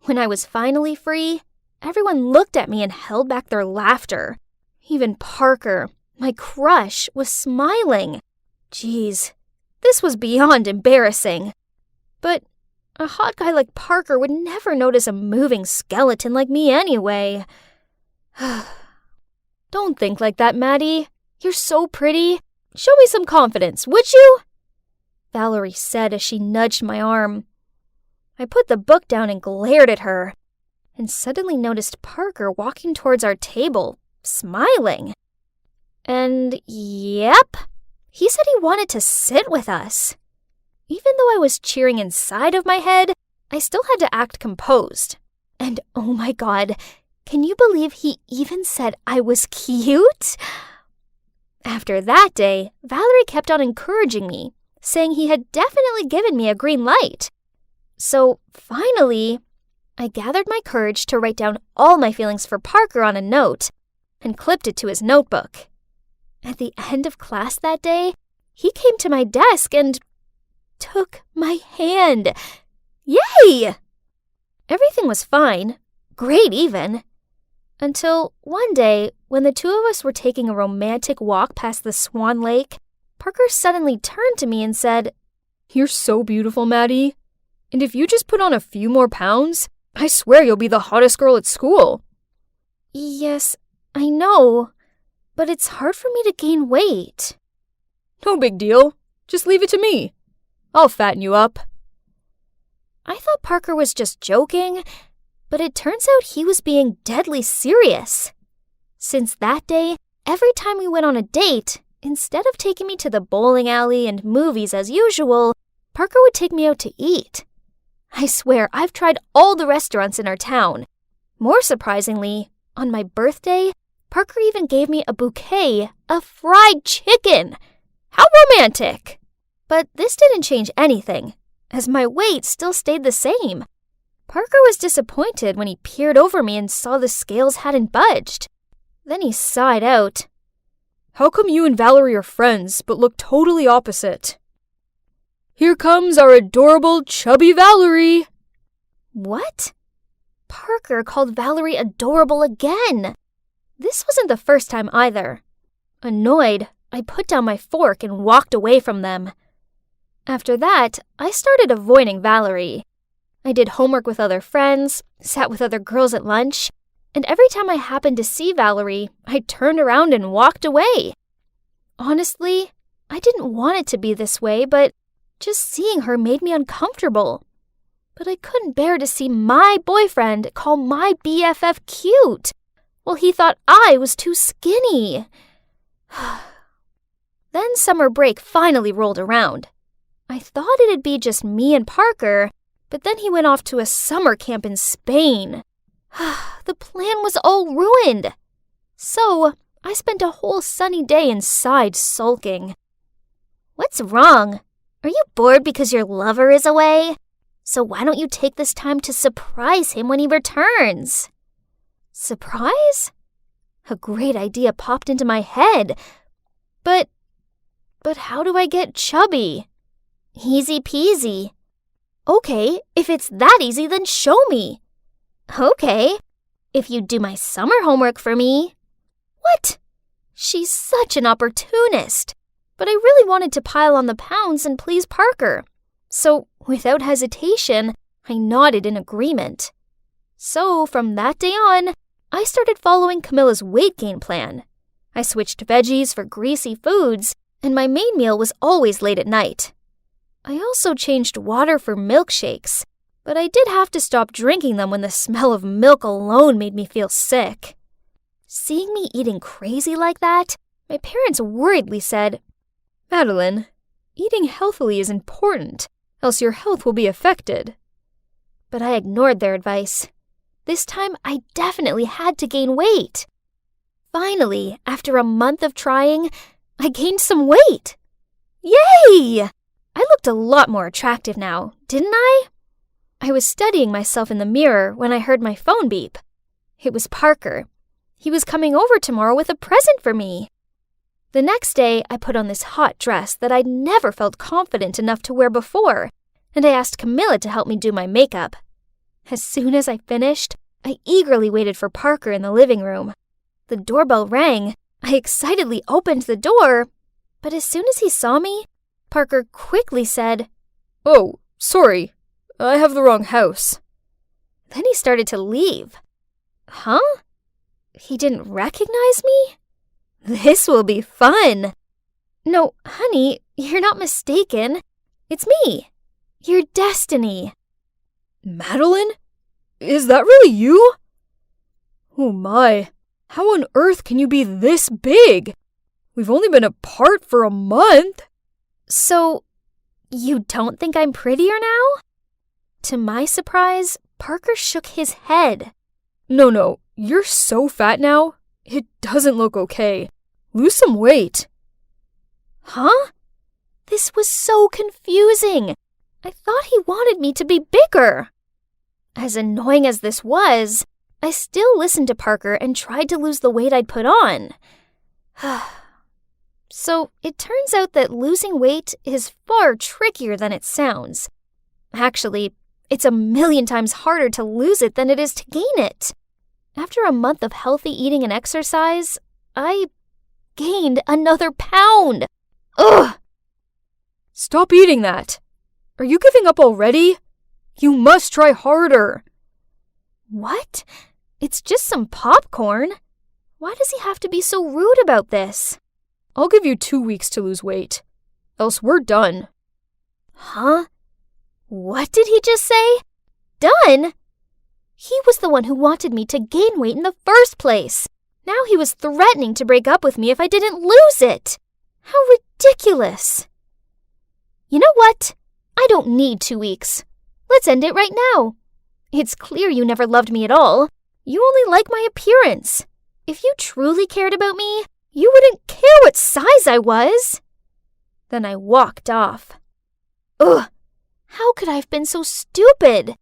When I was finally free, everyone looked at me and held back their laughter. Even Parker, my crush, was smiling. Geez, this was beyond embarrassing. But a hot guy like Parker would never notice a moving skeleton like me anyway. Don't think like that, Maddie. You're so pretty. Show me some confidence, would you? Valerie said as she nudged my arm. I put the book down and glared at her, and suddenly noticed Parker walking towards our table, smiling. And yep, he said he wanted to sit with us. Even though I was cheering inside of my head, I still had to act composed. And oh my God, can you believe he even said I was cute? After that day, Valerie kept on encouraging me, saying he had definitely given me a green light. So finally, I gathered my courage to write down all my feelings for Parker on a note and clipped it to his notebook. At the end of class that day, he came to my desk and took my hand. Yay! Everything was fine, great even, until one day when the two of us were taking a romantic walk past the Swan Lake, Parker suddenly turned to me and said, You're so beautiful, Maddie. And if you just put on a few more pounds, I swear you'll be the hottest girl at school. Yes, I know, but it's hard for me to gain weight. No big deal. Just leave it to me. I'll fatten you up. I thought Parker was just joking, but it turns out he was being deadly serious. Since that day, every time we went on a date, instead of taking me to the bowling alley and movies as usual, Parker would take me out to eat. I swear, I've tried all the restaurants in our town. More surprisingly, on my birthday, Parker even gave me a bouquet of fried chicken. How romantic! But this didn't change anything, as my weight still stayed the same. Parker was disappointed when he peered over me and saw the scales hadn't budged. Then he sighed out. How come you and Valerie are friends, but look totally opposite? Here comes our adorable, chubby Valerie. What? Parker called Valerie adorable again. This wasn't the first time either. Annoyed, I put down my fork and walked away from them. After that, I started avoiding Valerie. I did homework with other friends, sat with other girls at lunch, and every time I happened to see Valerie, I turned around and walked away. Honestly, I didn't want it to be this way, but just seeing her made me uncomfortable. But I couldn't bear to see my boyfriend call my BFF cute, while he thought I was too skinny. Then summer break finally rolled around. I thought it'd be just me and Parker, but then he went off to a summer camp in Spain. The plan was all ruined. So I spent a whole sunny day inside sulking. What's wrong? Are you bored because your lover is away? So why don't you take this time to surprise him when he returns? Surprise? A great idea popped into my head. But how do I get chubby? Easy peasy. Okay, if it's that easy, then show me. Okay, if you do my summer homework for me. What? She's such an opportunist. But I really wanted to pile on the pounds and please Parker. So, without hesitation, I nodded in agreement. So, from that day on, I started following Camilla's weight gain plan. I switched veggies for greasy foods, and my main meal was always late at night. I also changed water for milkshakes, but I did have to stop drinking them when the smell of milk alone made me feel sick. Seeing me eating crazy like that, my parents worriedly said, Madeline, eating healthily is important, else your health will be affected. But I ignored their advice. This time, I definitely had to gain weight. Finally, after a month of trying, I gained some weight. Yay! I looked a lot more attractive now, didn't I? I was studying myself in the mirror when I heard my phone beep. It was Parker. He was coming over tomorrow with a present for me. The next day, I put on this hot dress that I'd never felt confident enough to wear before, and I asked Camilla to help me do my makeup. As soon as I finished, I eagerly waited for Parker in the living room. The doorbell rang. I excitedly opened the door, but as soon as he saw me, Parker quickly said, "Oh, sorry. I have the wrong house." Then he started to leave. Huh? He didn't recognize me? This will be fun. No, honey, you're not mistaken. It's me, your destiny. Madeline? Is that really you? Oh my, how on earth can you be this big? We've only been apart for a month. So, you don't think I'm prettier now? To my surprise, Parker shook his head. No, you're so fat now. It doesn't look okay. Lose some weight. Huh? This was so confusing. I thought he wanted me to be bigger. As annoying as this was, I still listened to Parker and tried to lose the weight I'd put on. So it turns out that losing weight is far trickier than it sounds. Actually, it's 1,000,000 times harder to lose it than it is to gain it. After a month of healthy eating and exercise, I gained another pound. Ugh! Stop eating that. Are you giving up already? You must try harder. What? It's just some popcorn. Why does he have to be so rude about this? I'll give you 2 weeks to lose weight. Else we're done. Huh? What did he just say? Done? He was the one who wanted me to gain weight in the first place. Now he was threatening to break up with me if I didn't lose it. How ridiculous. You know what? I don't need 2 weeks. Let's end it right now. It's clear you never loved me at all. You only like my appearance. If you truly cared about me, you wouldn't care what size I was. Then I walked off. Ugh! How could I have been so stupid?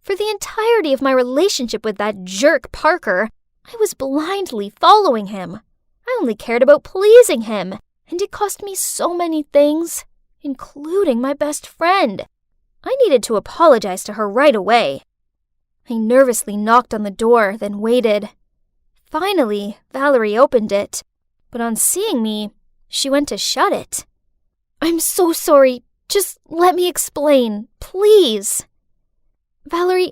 For the entirety of my relationship with that jerk Parker, I was blindly following him. I only cared about pleasing him, and it cost me so many things, including my best friend. I needed to apologize to her right away. I nervously knocked on the door, then waited. Finally, Valerie opened it, but on seeing me, she went to shut it. I'm so sorry. Just let me explain, please. Valerie,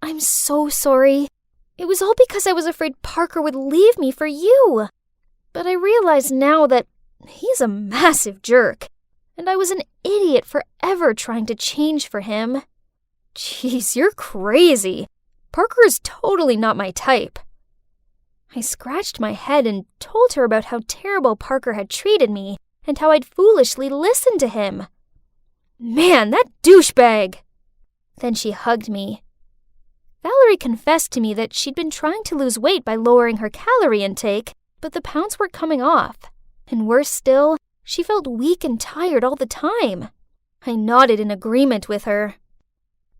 I'm so sorry. It was all because I was afraid Parker would leave me for you. But I realize now that he's a massive jerk, and I was an idiot for ever trying to change for him. Jeez, you're crazy. Parker is totally not my type. I scratched my head and told her about how terrible Parker had treated me and how I'd foolishly listened to him. Man, that douchebag! Then she hugged me. Valerie confessed to me that she'd been trying to lose weight by lowering her calorie intake, but the pounds weren't coming off. And worse still, she felt weak and tired all the time. I nodded in agreement with her.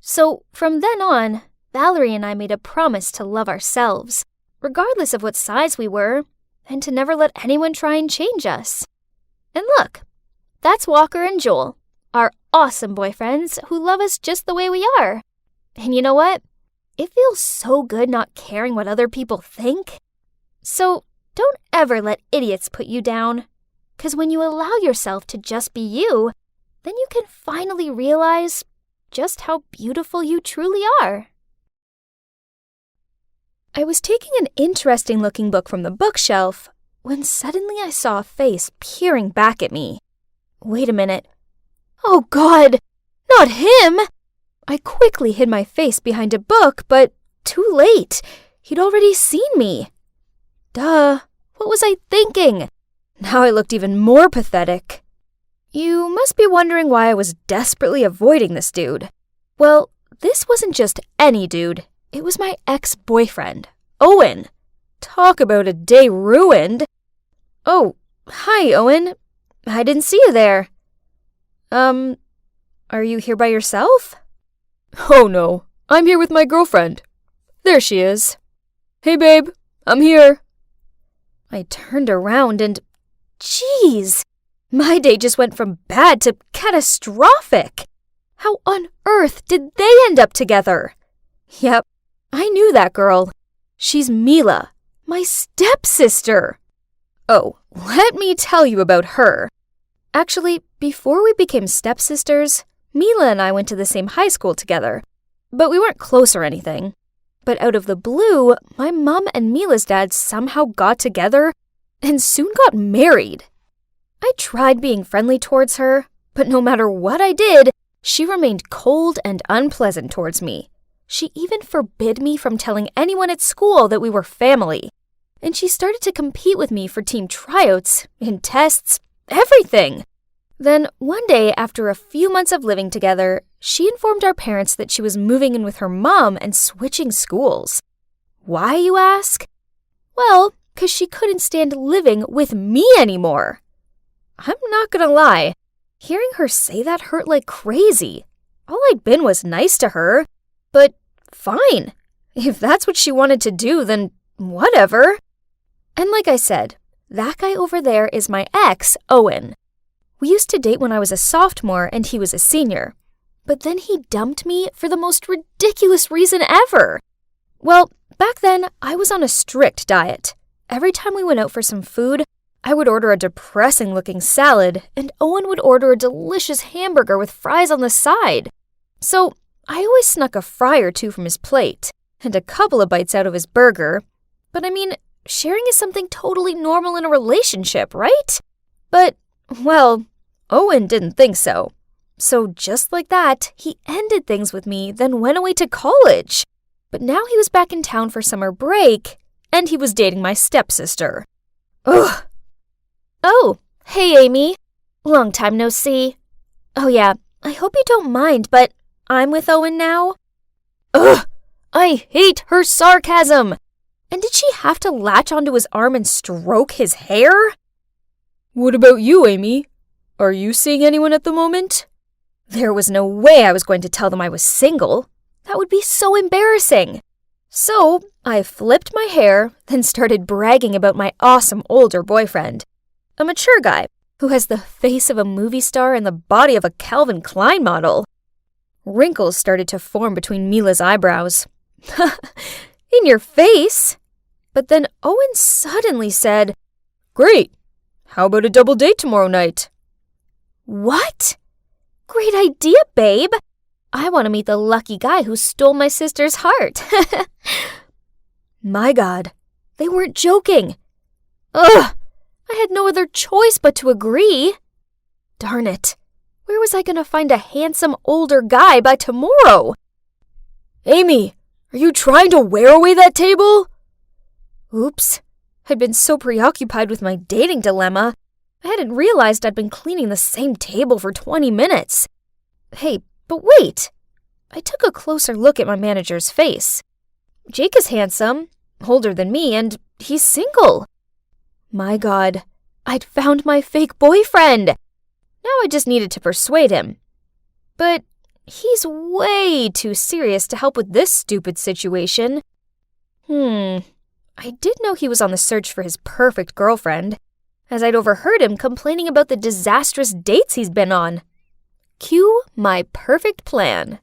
So, from then on, Valerie and I made a promise to love ourselves, regardless of what size we were, and to never let anyone try and change us. And look, that's Walker and Joel, our awesome boyfriends who love us just the way we are. And you know what? It feels so good not caring what other people think. So don't ever let idiots put you down. 'Cause when you allow yourself to just be you, then you can finally realize just how beautiful you truly are. I was taking an interesting-looking book from the bookshelf when suddenly I saw a face peering back at me. Wait a minute. Oh God, not him! I quickly hid my face behind a book, but too late. He'd already seen me. Duh, what was I thinking? Now I looked even more pathetic. You must be wondering why I was desperately avoiding this dude. Well, this wasn't just any dude. It was my ex-boyfriend, Owen. Talk about a day ruined. Oh, hi, Owen. I didn't see you there. Are you here by yourself? Oh no, I'm here with my girlfriend. There she is. Hey babe, I'm here. I turned around and, geez, my day just went from bad to catastrophic. How on earth did they end up together? Yep, I knew that girl. She's Mila, my stepsister. Oh, let me tell you about her. Actually, before we became stepsisters, Mila and I went to the same high school together, but we weren't close or anything. But out of the blue, my mom and Mila's dad somehow got together and soon got married. I tried being friendly towards her, but no matter what I did, she remained cold and unpleasant towards me. She even forbid me from telling anyone at school that we were family. And she started to compete with me for team tryouts, in tests, everything. Then one day, after a few months of living together, she informed our parents that she was moving in with her mom and switching schools. Why, you ask? Well, 'cause she couldn't stand living with me anymore. I'm not gonna lie, hearing her say that hurt like crazy. All I'd been was nice to her, but fine. If that's what she wanted to do, then whatever. And like I said, that guy over there is my ex, Owen. We used to date when I was a sophomore and he was a senior. But then he dumped me for the most ridiculous reason ever. Well, back then, I was on a strict diet. Every time we went out for some food, I would order a depressing-looking salad, and Owen would order a delicious hamburger with fries on the side. So I always snuck a fry or two from his plate, and a couple of bites out of his burger. But I mean, sharing is something totally normal in a relationship, right? But, well, Owen didn't think so. So just like that, he ended things with me, then went away to college. But now he was back in town for summer break, and he was dating my stepsister. Ugh. Oh, hey Amy. Long time no see. Oh yeah, I hope you don't mind, but I'm with Owen now. Ugh, I hate her sarcasm. And did she have to latch onto his arm and stroke his hair? What about you, Amy? Are you seeing anyone at the moment? There was no way I was going to tell them I was single. That would be so embarrassing. So I flipped my hair, then started bragging about my awesome older boyfriend. A mature guy who has the face of a movie star and the body of a Calvin Klein model. Wrinkles started to form between Mila's eyebrows. In your face? But then Owen suddenly said, Great. How about a double date tomorrow night? What? Great idea, babe. I want to meet the lucky guy who stole my sister's heart. My God, they weren't joking. Ugh, I had no other choice but to agree. Darn it. Where was I going to find a handsome older guy by tomorrow? Amy, are you trying to wear away that table? Oops. I'd been so preoccupied with my dating dilemma, I hadn't realized I'd been cleaning the same table for 20 minutes. Hey, but wait. I took a closer look at my manager's face. Jake is handsome, older than me, and he's single. My God, I'd found my fake boyfriend. Now I just needed to persuade him. But he's way too serious to help with this stupid situation. I did know he was on the search for his perfect girlfriend, as I'd overheard him complaining about the disastrous dates he's been on. Cue my perfect plan.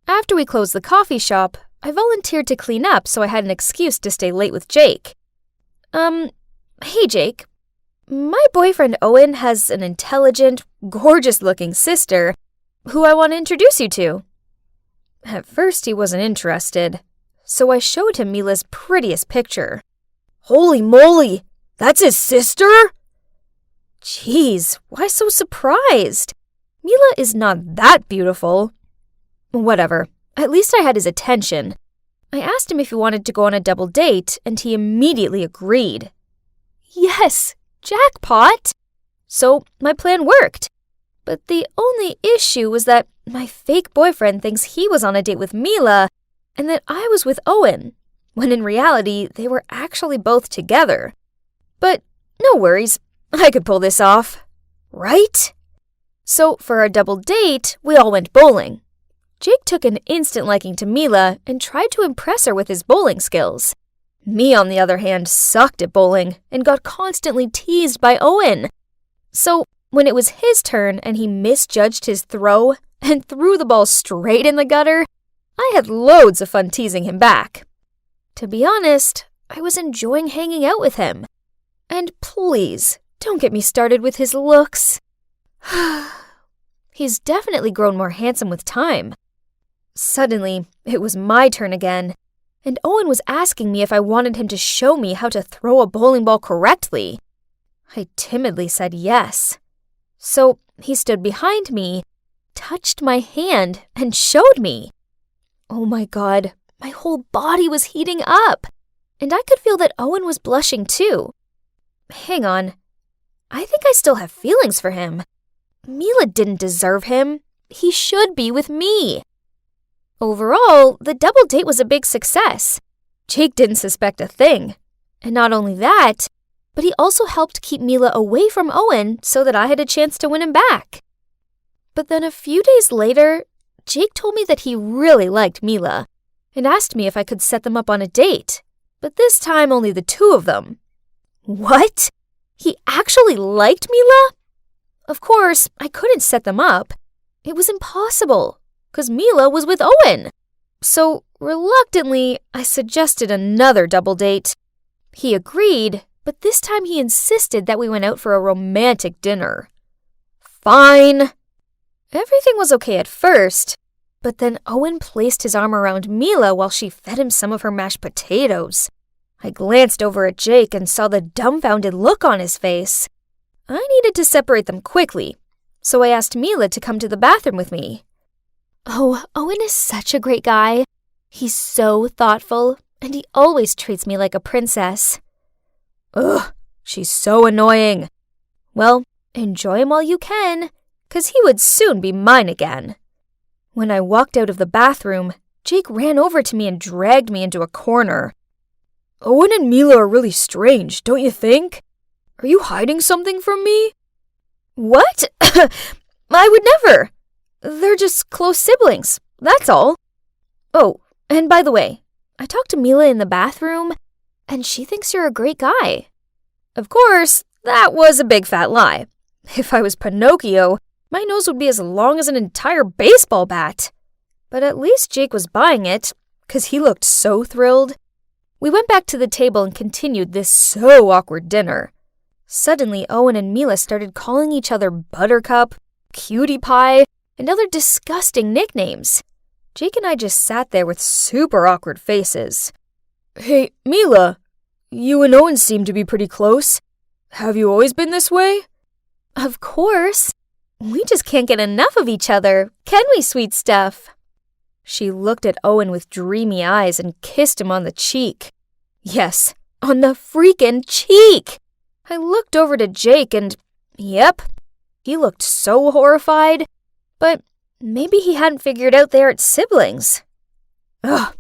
After we closed the coffee shop, I volunteered to clean up so I had an excuse to stay late with Jake. Hey Jake. My boyfriend Owen has an intelligent, gorgeous-looking sister who I want to introduce you to. At first he wasn't interested, so I showed him Mila's prettiest picture. Holy moly! That's his sister? Jeez, why so surprised? Mila is not that beautiful. Whatever, at least I had his attention. I asked him if he wanted to go on a double date, and he immediately agreed. Yes, jackpot! So my plan worked. But the only issue was that my fake boyfriend thinks he was on a date with Mila, and that I was with Owen, when in reality they were actually both together. But no worries, I could pull this off. Right? So for our double date, we all went bowling. Jake took an instant liking to Mila and tried to impress her with his bowling skills. Me, on the other hand, sucked at bowling and got constantly teased by Owen. So when it was his turn and he misjudged his throw and threw the ball straight in the gutter, I had loads of fun teasing him back. To be honest, I was enjoying hanging out with him. And please, don't get me started with his looks. He's definitely grown more handsome with time. Suddenly, it was my turn again, and Owen was asking me if I wanted him to show me how to throw a bowling ball correctly. I timidly said yes. So he stood behind me, touched my hand, and showed me. Oh my God, my whole body was heating up, and I could feel that Owen was blushing too. Hang on, I think I still have feelings for him. Mila didn't deserve him. He should be with me. Overall, the double date was a big success. Jake didn't suspect a thing. And not only that, but he also helped keep Mila away from Owen so that I had a chance to win him back. But then a few days later, Jake told me that he really liked Mila and asked me if I could set them up on a date, but this time only the two of them. What? He actually liked Mila? Of course, I couldn't set them up. It was impossible, because Mila was with Owen. So, reluctantly, I suggested another double date. He agreed, but this time he insisted that we went out for a romantic dinner. Fine. Everything was okay at first, but then Owen placed his arm around Mila while she fed him some of her mashed potatoes. I glanced over at Jake and saw the dumbfounded look on his face. I needed to separate them quickly, so I asked Mila to come to the bathroom with me. Oh, Owen is such a great guy. He's so thoughtful, and he always treats me like a princess. Ugh, she's so annoying. Well, enjoy him while you can, 'cause he would soon be mine again. When I walked out of the bathroom, Jake ran over to me and dragged me into a corner. Owen and Mila are really strange, don't you think? Are you hiding something from me? What? I would never. They're just close siblings, that's all. Oh, and by the way, I talked to Mila in the bathroom, and she thinks you're a great guy. Of course, that was a big fat lie. If I was Pinocchio, my nose would be as long as an entire baseball bat. But at least Jake was buying it, 'cause he looked so thrilled. We went back to the table and continued this so awkward dinner. Suddenly, Owen and Mila started calling each other Buttercup, Cutie Pie, and other disgusting nicknames. Jake and I just sat there with super awkward faces. Hey, Mila, you and Owen seem to be pretty close. Have you always been this way? Of course. We just can't get enough of each other, can we, sweet stuff? She looked at Owen with dreamy eyes and kissed him on the cheek. Yes, on the freaking cheek! I looked over to Jake and, yep, he looked so horrified, but maybe he hadn't figured out they aren't siblings. Ugh,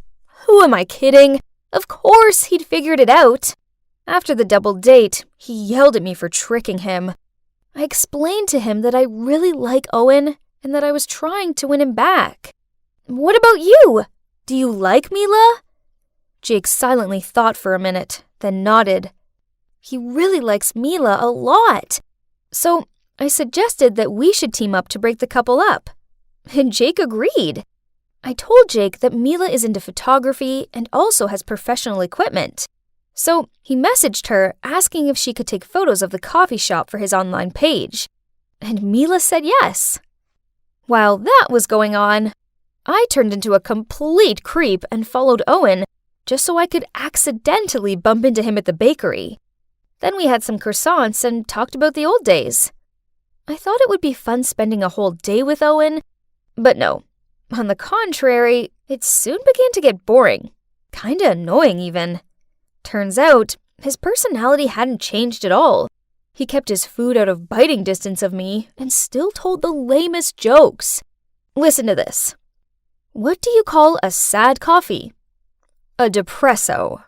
who am I kidding? Of course he'd figured it out. After the double date, he yelled at me for tricking him. I explained to him that I really like Owen and that I was trying to win him back. What about you? Do you like Mila? Jake silently thought for a minute, then nodded. He really likes Mila a lot. So I suggested that we should team up to break the couple up. And Jake agreed. I told Jake that Mila is into photography and also has professional equipment. So he messaged her asking if she could take photos of the coffee shop for his online page. And Mila said yes. While that was going on, I turned into a complete creep and followed Owen just so I could accidentally bump into him at the bakery. Then we had some croissants and talked about the old days. I thought it would be fun spending a whole day with Owen, but no. On the contrary, it soon began to get boring. Kinda annoying even. Turns out, his personality hadn't changed at all. He kept his food out of biting distance of me and still told the lamest jokes. Listen to this. What do you call a sad coffee? A depresso.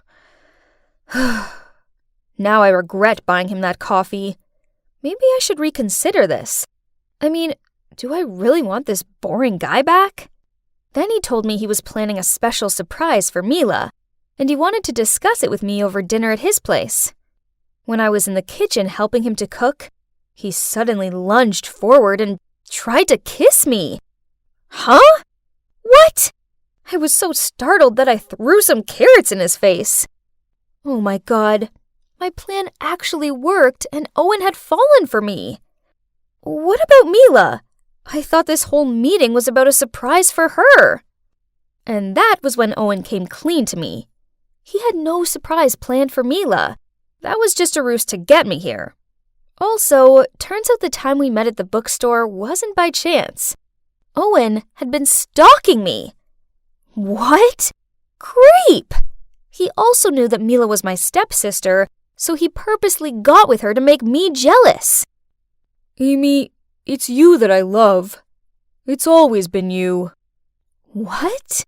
Now I regret buying him that coffee. Maybe I should reconsider this. I mean, do I really want this boring guy back? Then he told me he was planning a special surprise for Mila, and he wanted to discuss it with me over dinner at his place. When I was in the kitchen helping him to cook, he suddenly lunged forward and tried to kiss me. Huh? What? I was so startled that I threw some carrots in his face. Oh my god. My plan actually worked and Owen had fallen for me. What about Mila? I thought this whole meeting was about a surprise for her. And that was when Owen came clean to me. He had no surprise planned for Mila. That was just a ruse to get me here. Also, turns out the time we met at the bookstore wasn't by chance. Owen had been stalking me. What? Creep! He also knew that Mila was my stepsister, so he purposely got with her to make me jealous. Amy, it's you that I love. It's always been you. What?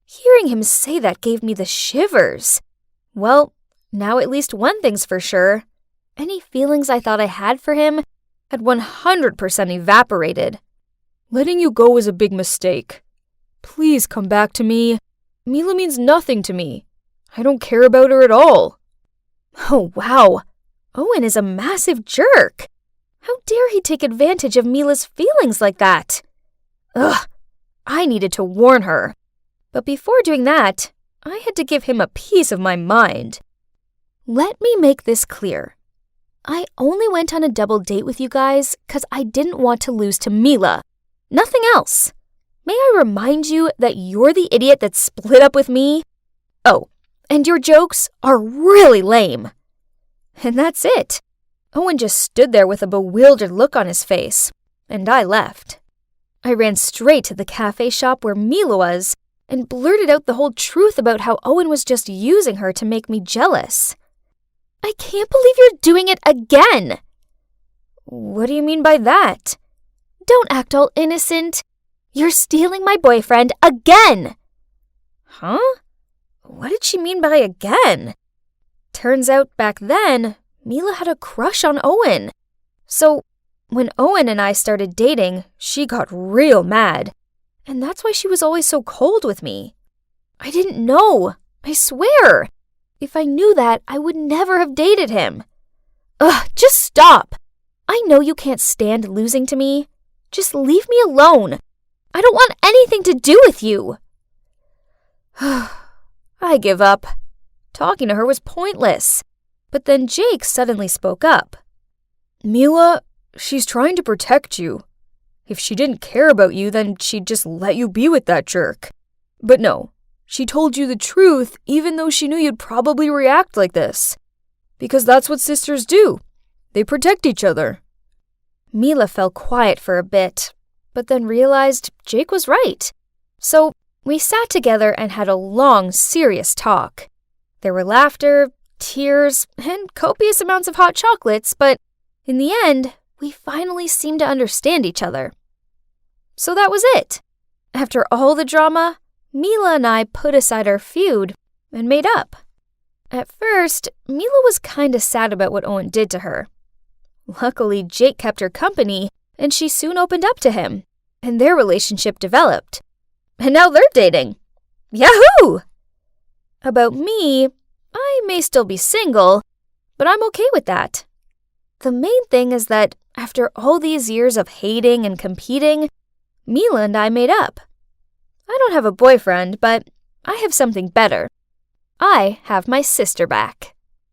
Hearing him say that gave me the shivers. Well, now at least one thing's for sure. Any feelings I thought I had for him had 100% evaporated. Letting you go was a big mistake. Please come back to me. Mila means nothing to me. I don't care about her at all. Oh, wow. Owen is a massive jerk. How dare he take advantage of Mila's feelings like that? Ugh, I needed to warn her. But before doing that, I had to give him a piece of my mind. Let me make this clear. I only went on a double date with you guys because I didn't want to lose to Mila. Nothing else. May I remind you that you're the idiot that split up with me? Oh, and your jokes are really lame. And that's it. Owen just stood there with a bewildered look on his face, and I left. I ran straight to the cafe shop where Mila was and blurted out the whole truth about how Owen was just using her to make me jealous. I can't believe you're doing it again. What do you mean by that? Don't act all innocent. You're stealing my boyfriend again. Huh? What did she mean by again? Turns out back then, Mila had a crush on Owen. So when Owen and I started dating, she got real mad. And that's why she was always so cold with me. I didn't know. I swear. If I knew that, I would never have dated him. Ugh, just stop. I know you can't stand losing to me. Just leave me alone. I don't want anything to do with you. I give up. Talking to her was pointless. But then Jake suddenly spoke up. Mila, she's trying to protect you. If she didn't care about you, then she'd just let you be with that jerk. But no, she told you the truth even though she knew you'd probably react like this. Because that's what sisters do. They protect each other. Mila fell quiet for a bit, but then realized Jake was right. So we sat together and had a long, serious talk. There were laughter, tears, and copious amounts of hot chocolates, but in the end, we finally seemed to understand each other. So that was it. After all the drama, Mila and I put aside our feud and made up. At first, Mila was kinda sad about what Owen did to her. Luckily, Jake kept her company, and she soon opened up to him, and their relationship developed. And now they're dating. Yahoo! About me, I may still be single, but I'm okay with that. The main thing is that after all these years of hating and competing, Mila and I made up. I don't have a boyfriend, but I have something better. I have my sister back.